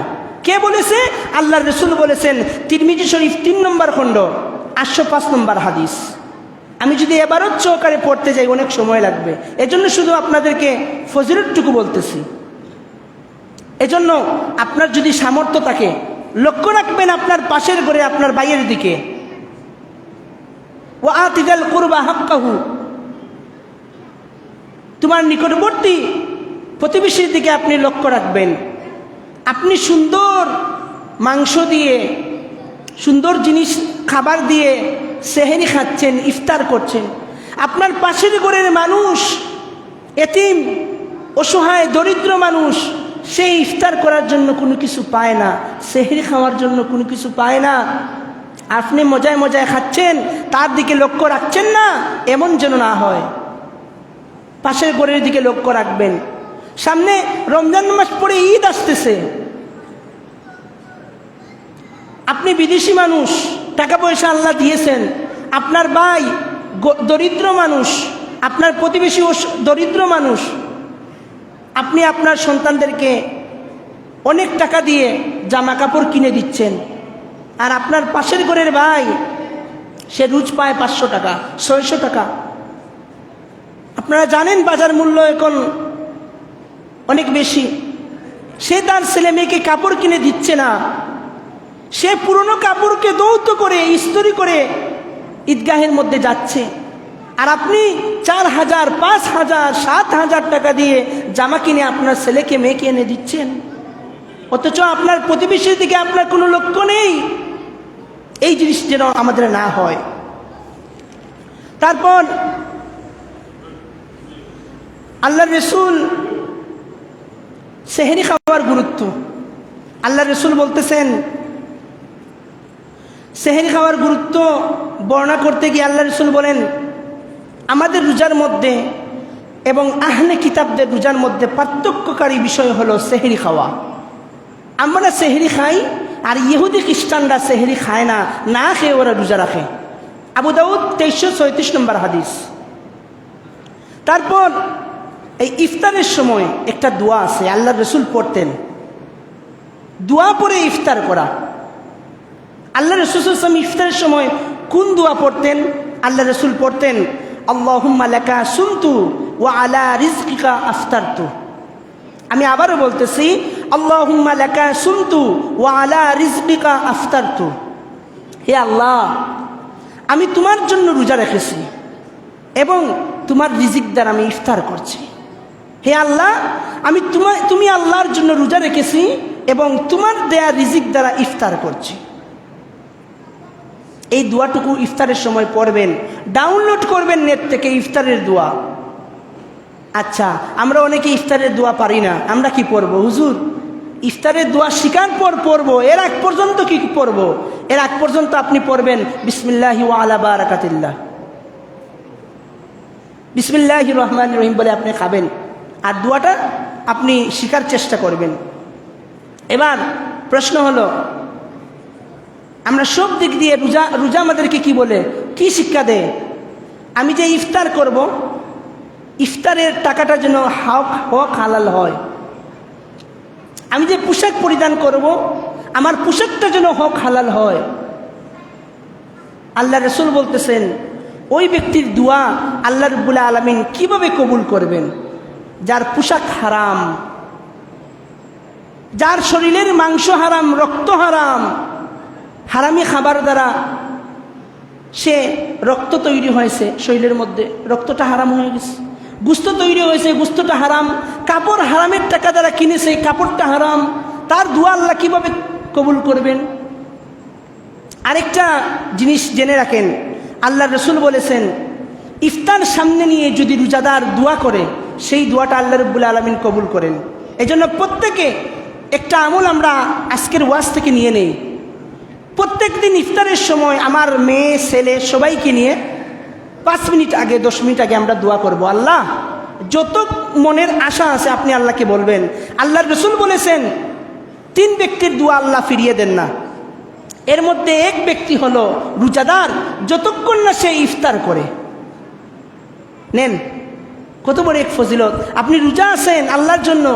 কে বলেছে? আল্লাহর রাসূল বলেছেন, তিরমিজি শরীফ 3 নম্বর খণ্ড 805 নম্বর হাদিস। আমি যদি এবারত সহকারে পড়তে যাই অনেক সময় লাগবে, এজন্য শুধু আপনাদেরকে ফজিলতটুকু বলতেছি। এজন্য আপনার যদি সামর্থ্য থাকে, লক্ষ্য রাখবেন আপনার পাশের ঘরে আপনার ভাইয়ের দিকে। ওয়া আতিদাল কুরবা হাক্কাহু, তোমার নিকটবর্তী প্রতিবেশীর দিকে আপনি লক্ষ্য রাখবেন। আপনি সুন্দর মাংস দিয়ে, সুন্দর জিনিস খাবার দিয়ে সেহরি খাচ্ছেন, ইফতার করছেন। আপনার পাশের ঘরের মানুষ, এতিম, অসহায়, দরিদ্র মানুষ, সে ইফতার করার জন্য কোনো কিছু পায় না, সেহরি খাওয়ার জন্য কোনো কিছু পায় না। আপনি মজায় মজায় খাচ্ছেন, তার দিকে লক্ষ্য রাখছেন না, এমন যেন না হয়। পাশের ঘরের দিকে লক্ষ্য রাখবেন। সামনে রমজান মাস পরে ঈদ আসতেছে। আপনি বিদেশি মানুষ, টাকা পয়সা আল্লাহ দিয়েছেন, আপনার ভাই দরিদ্র মানুষ, আপনার প্রতিবেশী দরিদ্র মানুষ, আপনি আপনার সন্তানদেরকে অনেক টাকা দিয়ে জামা কাপড় কিনে দিচ্ছেন, আর আপনার পাশের ঘরের ভাই সে রোজ পায় 500 টাকা, 600 টাকা। আপনারা জানেন বাজার মূল্য এখন অনেক বেশি। সে তার ছেলে মেয়েকে কাপড় কিনে দিচ্ছে না, সে পুরনো কাপড়কে দৌত করে ইস্ত্রি করে ঈদগাহের মধ্যে যাচ্ছে, আর আপনি 4000, 5000, 7000 টাকা দিয়ে জামা কিনে আপনার ছেলেকে মেয়েকে এনে দিচ্ছেন, অথচ আপনার প্রতিবেশীর দিকে আপনার কোনো লক্ষ্য নেই। এই জিনিস যেন আমাদের না হয়। তারপর আল্লাহর রাসূল সেহরি খাওয়ার গুরুত্ব, আল্লাহর রাসূল বলতেছেন, সেহরি খাওয়ার গুরুত্ব বর্ণনা করতে গিয়ে আল্লাহর রাসূল বলেন, আমাদের রোজার মধ্যে এবং আহলে কিতাবদের রোজার মধ্যে পার্থক্যকারী বিষয় হলো সেহরি খাওয়া। আমরা সেহরি খাই, আর ইহুদি খ্রিস্টানরা সেহরি খায় না, না খেয়ে ওরা রোজা রাখে। আবু দাউদ 2336 নম্বর হাদিস। তারপর এই ইফতারের সময় একটা দোয়া আছে, আল্লাহর রাসূল পড়তেন, দোয়া পড়ে ইফতার করা। আল্লাহর রাসূল সাল্লাল্লাহু আলাইহি ওয়াসাল্লাম ইফতারের সময় কোন দোয়া পড়তেন? আল্লাহর রাসূল পড়তেন, আল্লাহুম্মা লাকা সুমতু ওয়া আলা রিজকিকা আফতারতু। আমি আবারও বলতেছি, আল্লাহুম্মা লাকা সুমতু ওয়া আলা রিজকিকা আফতারতু। হে আল্লাহ, আমি তোমার জন্য রোজা রেখেছি এবং তোমার রিজিক দ্বারা আমি ইফতার করছি। হে আল্লাহ, তুমি আল্লাহর জন্য রোজা রেখেছি এবং তোমার দেয়া রিজিক দ্বারা ইফতার করছি। এই দোয়াটুকু ইফতারের সময় পড়বেন, ডাউনলোড করবেন নেট থেকে ইফতারের দোয়া। আচ্ছা, আমরা অনেকে ইফতারের দোয়া পারি না, আমরা কি পড়বো? হুজুর, ইফতারের দোয়া শিকার পর পড়বো, এর আগ পর্যন্ত কি পড়বো? এর আগ পর্যন্ত আপনি পড়বেন বিসমিল্লাহি ওয়া আলা বারাকাতিল্লাহ, বিসমিল্লাহির রহমানির রহিম বলে আপনি খাবেন, আর দোয়াটা আপনি শিকার চেষ্টা করবেন। এবার প্রশ্ন হলো, আমরা সব দিক দিয়ে রোজা আমাদেরকে কি বলে, কি শিক্ষা দেয়? আমি যে ইফতার করব, ইফতারের টাকাটা যেন হক হালাল হয়। আমি যে পোশাক পরিধান করব, আমার পোশাকটা যেন হক হালাল হয়। আল্লাহ রাসূল বলতেছেন, ওই ব্যক্তির দোয়া আল্লাহ রাব্বুল আলামিন কিভাবে কবুল করবেন? যার পোশাক হারাম, যার শরীরের মাংস হারাম, রক্ত হারাম, হারামি খাবার দ্বারা সে রক্ত তৈরি হয়েছে, শরীরের মধ্যে রক্তটা হারাম হয়ে গেছে, গোশত তৈরি হয়েছে, গোশতটা হারাম, কাপড় হারামের টাকা দ্বারা কিনেছে, কাপড়টা হারাম, তার দোয়া আল্লাহ কিভাবে কবুল করবেন? আরেকটা জিনিস জেনে রাখেন, আল্লাহ রসুল বলেছেন ইফতার সামনে নিয়ে যদি রোজাদার দোয়া করে সেই দোয়াটা আল্লাহ রাব্বুল আলামিন কবুল করেন। এই জন্য প্রত্যেকে একটা আমল আমরা আজকের ওয়াজ থেকে নিয়ে নেই। প্রত্যেক দিন ইফতারের সময় আমার মেয়ে ছেলে সবাইকে নিয়ে 5 মিনিট আগে 10 মিনিট আগে আমরা দোয়া করব, আল্লাহ যত মনের আশা আছে আপনি আল্লাহকে বলবেন। আল্লাহর রসুল বলেছেন 3 ব্যক্তির দোয়া আল্লাহ ফিরিয়ে দেন না। এর মধ্যে এক ব্যক্তি হলো রোজাদার, যতক্ষণ না সে ইফতার করে। নেন কত বড় এক ফজিলত। আপনি রোজা আছেন আল্লাহর জন্য,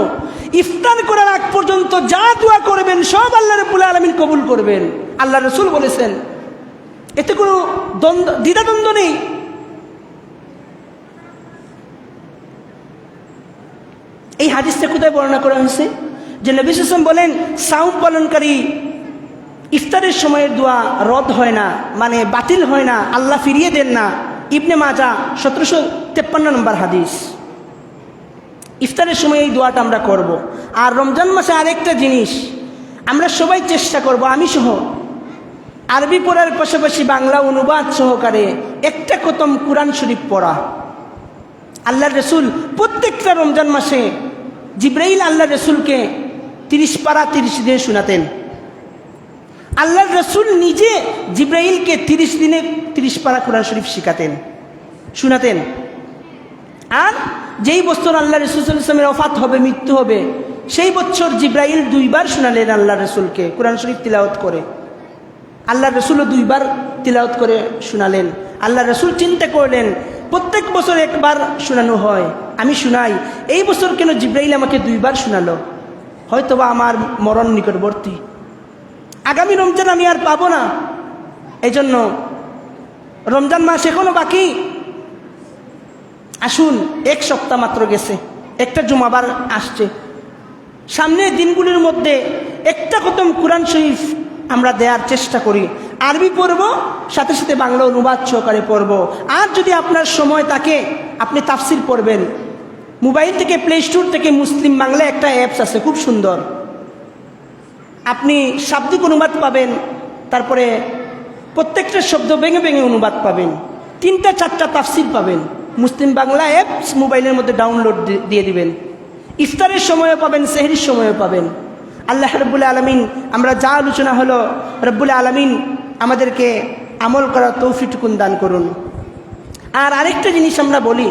ইফতার করার আগ পর্যন্ত যা দোয়া করবেন সব আল্লাহ রাব্বুল আলামিন কবুল করবেন। আল্লাহ রসুল বলেছেন, এতে কোনো দ্বিধাদ্বন্দ্ব নেই। এই হাদিসটা কোথায় বর্ণনা করা হয়েছে যে নবী সাল্লাল্লাহু আলাইহি ওয়াসাল্লাম বলেন সাওম পালনকারী ইফতারের সময়ের দোয়া রদ হয় না, মানে বাতিল হয় না, আল্লাহ ফিরিয়ে দেন না। ইবনে মাজাহ 1753 নম্বর হাদিস। ইফতারের সময় এই দোয়াটা আমরা করব। আর রমজান মাসে আরেকটা জিনিস আমরা সবাই চেষ্টা করব, আমি সহ, আরবি পড়ার পাশাপাশি বাংলা অনুবাদ সহকারে একটা খতম কুরআন শরীফ পড়া। আল্লাহর রসুল প্রত্যেকটা রমজান মাসে জিবরাইল আল্লাহর রসুলকে 30 পারা 30 দিনে শোনাতেন। আল্লাহর রসুল নিজে জিবরাইলকে 30 দিনে 30 পারা কুরআন শরীফ শোনাতেন। আর যেই বছর আল্লাহ রসুল সাল্লাল্লাহু আলাইহি ওয়াসাল্লামের ওফাত হবে, মৃত্যু হবে, সেই বছর জিবরাইল 2 বার শোনালেন আল্লাহ রসুলকে কুরআন শরীফ তিলাওয়াত করে। আল্লাহ রসুলও 2 বার তিলাওয়াত করে শোনালেন। আল্লাহ রসুল চিন্তা করলেন প্রত্যেক বছর একবার শোনানো হয়, আমি শোনাই, এই বছর কেন জিবরাইল আমাকে 2 বার শোনালো? হয়তোবা আমার মরণ নিকটবর্তী, আগামী রমজান আমি আর পাবো না। এই জন্য রমজান মাস এখনো বাকি। আসুন, 1 সপ্তাহ মাত্র গেছে, একটা জুমাবার আসছে। সামনের দিনগুলির মধ্যে একটা খতম কুরআন শরীফ আমরা দেওয়ার চেষ্টা করি। আরবি পড়ব, সাথে সাথে বাংলা অনুবাদ সহকারে পড়ব। আর যদি আপনার সময় থাকে আপনি তাফসির পড়বেন। মোবাইল থেকে প্লে স্টোর থেকে মুসলিম বাংলা একটা অ্যাপস আছে, খুব সুন্দর। আপনি শাব্দিক অনুবাদ পাবেন, তারপরে প্রত্যেকটা শব্দ ভেঙে ভেঙে অনুবাদ পাবেন, 3টা-4টা তাফসির পাবেন। মুসলিম বাংলা অ্যাপস মোবাইলের মধ্যে ডাউনলোড দিয়ে দিবেন। ইফতারের সময়ও পাবেন, সেহরির সময়ও পাবেন। আল্লাহ রাব্বুল আলামিন আমরা যা আলোচনা হলো, রাব্বুল আলামিন আমাদেরকে আমল করার তৌফিক দান করুন। আর আরেকটা জিনিস আমরা বলি,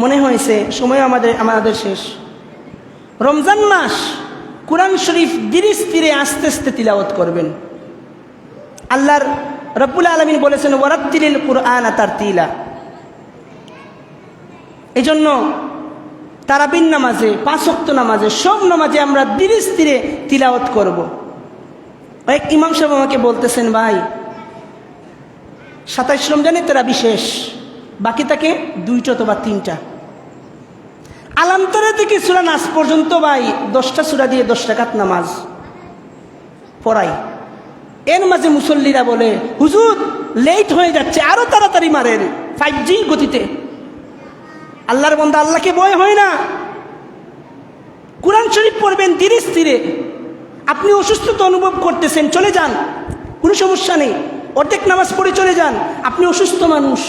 মনে হয়েছে সময় আমাদের শেষ। রমজান মাস কুরআন শরীফ ধীরে স্থিরে আস্তে আস্তে তিলাওয়াত করবেন। আল্লাহর রাব্বুল আলামিন বলেছেন ওয়ারাত্তিলিল কুরআনা তারতিলা। এই জন্য তারাবির নামাজে, 5 ওয়াক্ত নামাজে, সব নামাজে আমরা ধীরে স্থিরে তিলাওয়াত করব। এক ইমাম সাহেব আমাকে বলতেছেন, ভাই 27 রমজানে তারাবি শেষ, বাকি থাকে 2টা অথবা 3টা। আলামতারা থেকে সূরা নাস পর্যন্ত ভাই 10টা সূরা দিয়ে 10 রাকাত নামাজ পড়াই। এর মাঝে মুসল্লিরা বলে, হুজুর লেট হয়ে যাচ্ছে, আরো তাড়াতাড়ি মারেন 5G গতিতে। আল্লাহর বান্দা, আল্লাহকে ভয় হয় না? কুরআন শরীফ পড়বেন ধীরে স্থিরে। আপনি অসুস্থতা অনুভব করতেছেন, চলে যান, কোনো সমস্যা নেই, অর্ধেক নামাজ পড়ে চলে যান। আপনি অসুস্থ মানুষ,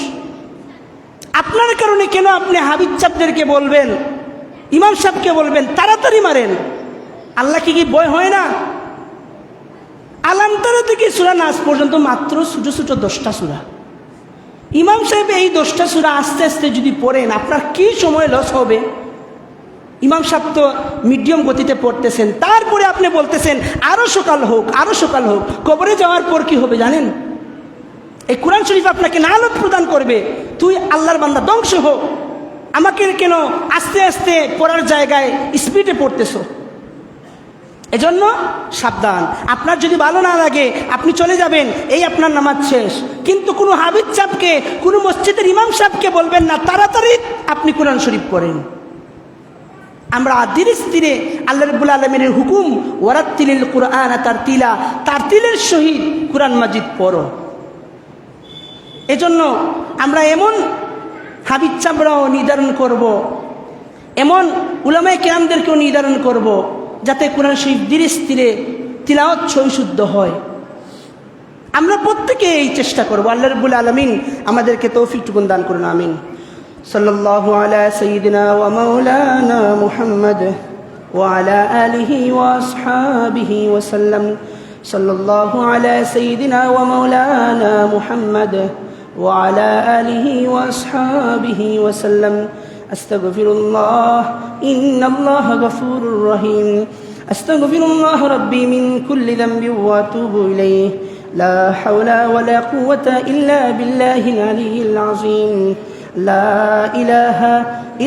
আপনার কারণে কেন আপনি হাবিব সাহেবদেরকে বলবেন, ইমাম সাহেবকে বলবেন তাড়াতাড়ি মারেন? আল্লাহকে কি ভয় হয় না? আলামতারা থেকে সূরা নাস পর্যন্ত মাত্র ছোট ছোট 10টা সূরা। ইমাম সাহেব এই 10টা সূরা আস্তে আস্তে যদি পড়েন, আপনার কি সময় লস হবে? ইমাম সাহেব তো মিডিয়াম গতিতে পড়তেছেন, তারপরে আপনি বলতেছেন আরো সকাল হোক, আরো সকাল হোক। কবরে যাওয়ার পর কি হবে জানেন? এই কুরআন শরীফ আপনাকে নালত প্রদান করবে, তুই আল্লাহর বান্দা ধ্বংস হোক, আমাকে কেন আস্তে আস্তে পড়ার জায়গায় স্পিডে পড়তেছো? এজন্য সাবধান। আপনার যদি ভালো না লাগে আপনি চলে যাবেন, এই আপনার নামাজ শেষ। কিন্তু কোনো হাবিব সাহেবকে, কোনো মসজিদের ইমাম সাহেবকে বলবেন না তাড়াতাড়ি আপনি কোরআন শরীফ পড়েন। আমরা ধীরে স্থিরে আল্লাহ রাব্বুল আলামিনের হুকুম ওয়ারাত্তিলিল কুরআনা তারতিলা, তারতিলের সহিত কুরআন মাজিদ পড়ো। এজন্য আমরা এমন হাবিব সাহেবরাও নির্ধারণ করব, এমন উলামায়ে কেরামদেরকেও নির্ধারণ করব যাতে কোরআন শরীফ ধীরে স্থিরে তিলাওয়াত সহিশুদ্ধ হয়। আমরা প্রত্যেকে এই চেষ্টা করবো। আল্লাহ রাব্বুল আলামিন আমাদেরকে তৌফিকটুকু দান করুন, আমিন। সাল্লাল্লাহু আলা সাইয়্যিদিনা ওয়া মাওলানা মুহাম্মদ ওয়া আলা আলিহি ওয়া আসহাবিহি ওয়া সাল্লাম। সাল্লাল্লাহু আলা সাইয়্যিদিনা ওয়া মাওলানা মুহাম্মদ ওয়া আলা আলিহি ওয়া আসহাবিহি ওয়া সাল্লাম। আস্তাগফিরুল্লাহ ইন্নাল্লাহা গফুরুর রহিম। আস্তাগফিরুল্লাহ রাব্বি মিন কুল্লি যামবি ওয়া আতুবু ইলাইহি। لا حول ولا قوة إلا بالله العلي العظيم. لا إله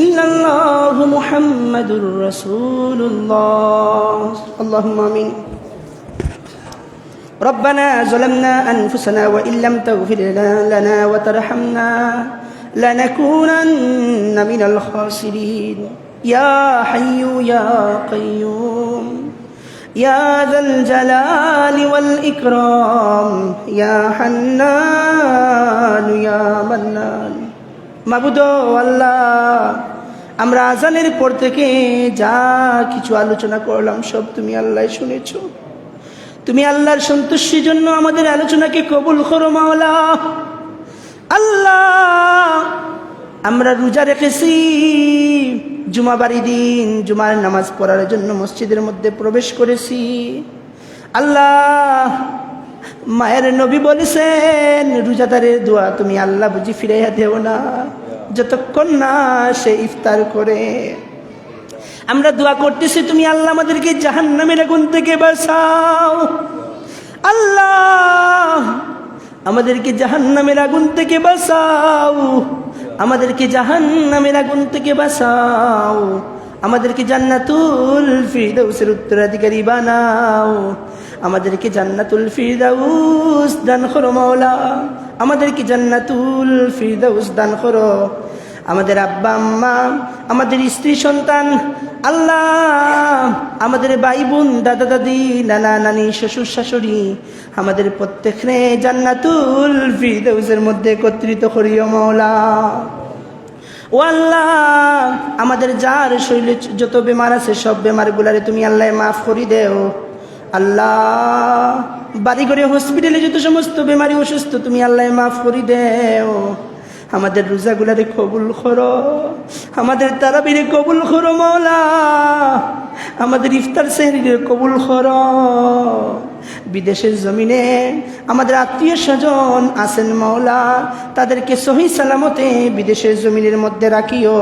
إلا الله محمد رسول الله. اللهم آمين. ربنا ظلمنا أنفسنا وإن لم تغفر لنا وترحمنا لنكونن من الخاسرين. يا حي يا قيوم يا ذا الجلال والإكرام يا حنان يا منان. মাবুদ আল্লাহ, আমরা আজানের পর থেকে যা কিছু আলোচনা করলাম সব তুমি আল্লাহ শুনেছো। তুমি আল্লাহর সন্তুষ্টির জন্য আমাদের আলোচনাকে কবুল করো মাওলা। আল্লাহ, আমরা রোজা রেখেছি, জুমাবারি দিন জুমার নামাজ পড়ার জন্য মসজিদের মধ্যে প্রবেশ করেছি। আল্লাহ, মায়ের নবী বলেছেন রোজাদারের দোয়া তুমি আল্লাহ বুঝি ফিরাইয়া দেও না যতক্ষণ না সে ইফতার করে। আমরা দোয়া করতেছি তুমি আল্লাহ আমাদেরকে জাহান্নামের আগুন থেকে বাঁচাও। আল্লাহ, আমাদেরকে জাহান্নামের আগুন থেকে বাঁচাও, আমাদেরকে জাহান্নামের আগুন থেকে বাঁচাও, আমাদেরকে জান্নাতুল ফিরদাউসের উত্তরাধিকারী বানাও, আমাদেরকে জান্নাতুল ফিরদাউস দান করো মাওলা, আমাদেরকে জান্নাতুল ফিরদাউস দান করো। আমাদের আব্বা আম্মা, আমাদের স্ত্রী সন্তান, আল্লাহ আমাদের ভাই বোন, দাদা দাদি, নানা নানি, শ্বশুর শাশুড়ি, আমাদের প্রত্যেককে জান্নাতুল ফিরদাউসের মধ্যে একত্রিত করিও মাওলা। ও আল্লাহ, আমাদের যার শরীরে যত বেমার আছে সব বেমারগুলারে তুমি আল্লাহ মাফ করি দেও। আল্লাহ, বাড়ি ঘরে হসপিটালে যত সমস্ত বেমারি অসুস্থ তুমি আল্লাহ মাফ করি দেও। আমাদের রোজাগুলারে কবুল করো, আমাদের তারাবিরে কবুল করো মাওলা, আমাদের ইফতার সেহরিরে কবুল করো। বিদেশের জমিনে আমাদের আত্মীয় স্বজন আছেন মাওলা, তাদেরকে সহি সালামতে বিদেশের জমিনের মধ্যে রাখিও।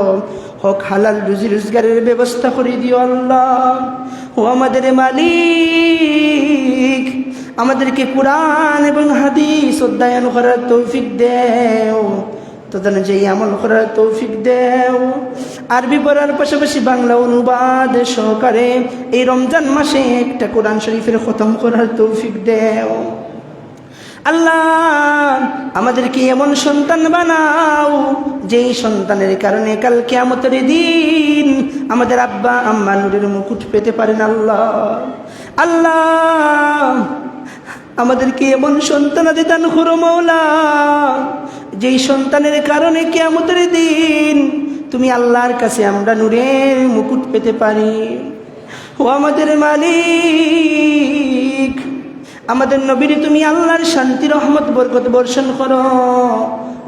হক হালাল রুজি রোজগারের ব্যবস্থা করে দিও আল্লাহ। ও আমাদের মালিক, আমাদেরকে কোরআন এবং হাদিস অধ্যয়ন করার তৌফিক দেও, তদনুযায়ী আমল করার তৌফিক দেও। আরবি পড়ার পাশাপাশি বাংলা অনুবাদ সহকারে এই রমজান মাসে একটা কোরআন শরীফের খতম করার তৌফিক দেও। আল্লাহ, আমাদেরকে এমন সন্তান বানাও যেই সন্তানের কারণে কাল কিয়ামতের দিন আমাদের আব্বা আম্মা নূরের মুকুট পেতে পারেন। আল্লাহ, আল্লাহ আমাদেরকে এমন সন্তান দান করো মাওলা যেই সন্তানের কারণে কিয়ামতের দিন তুমি আল্লাহর কাছে আমরা নূরের মুকুট পেতে পারি। ও আমাদের মালিক, আমাদের নবীর তুমি আল্লাহর শান্তি রহমত বরকত বর্ষণ করো,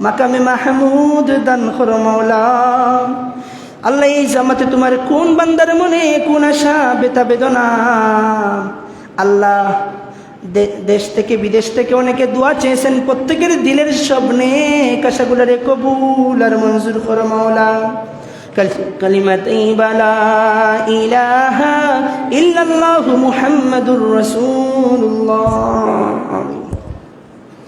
মাকামে মাহমুদ দান করো মাওলা। আল্লাহ, এই জামাতে তোমার কোন বান্দার মনে কোন আশা বেতা বেদনা, আল্লাহ দেশ থেকে বিদেশ থেকে অনেকে দোয়া চেয়েছেন, প্রত্যেকের দিলের সব নেক আশাগুলারে কবুল আর মঞ্জুর করো মাওলা। কালিমাত লা ইলাহা ইল্লাল্লাহু মুহাম্মাদুর রাসূলুল্লাহ।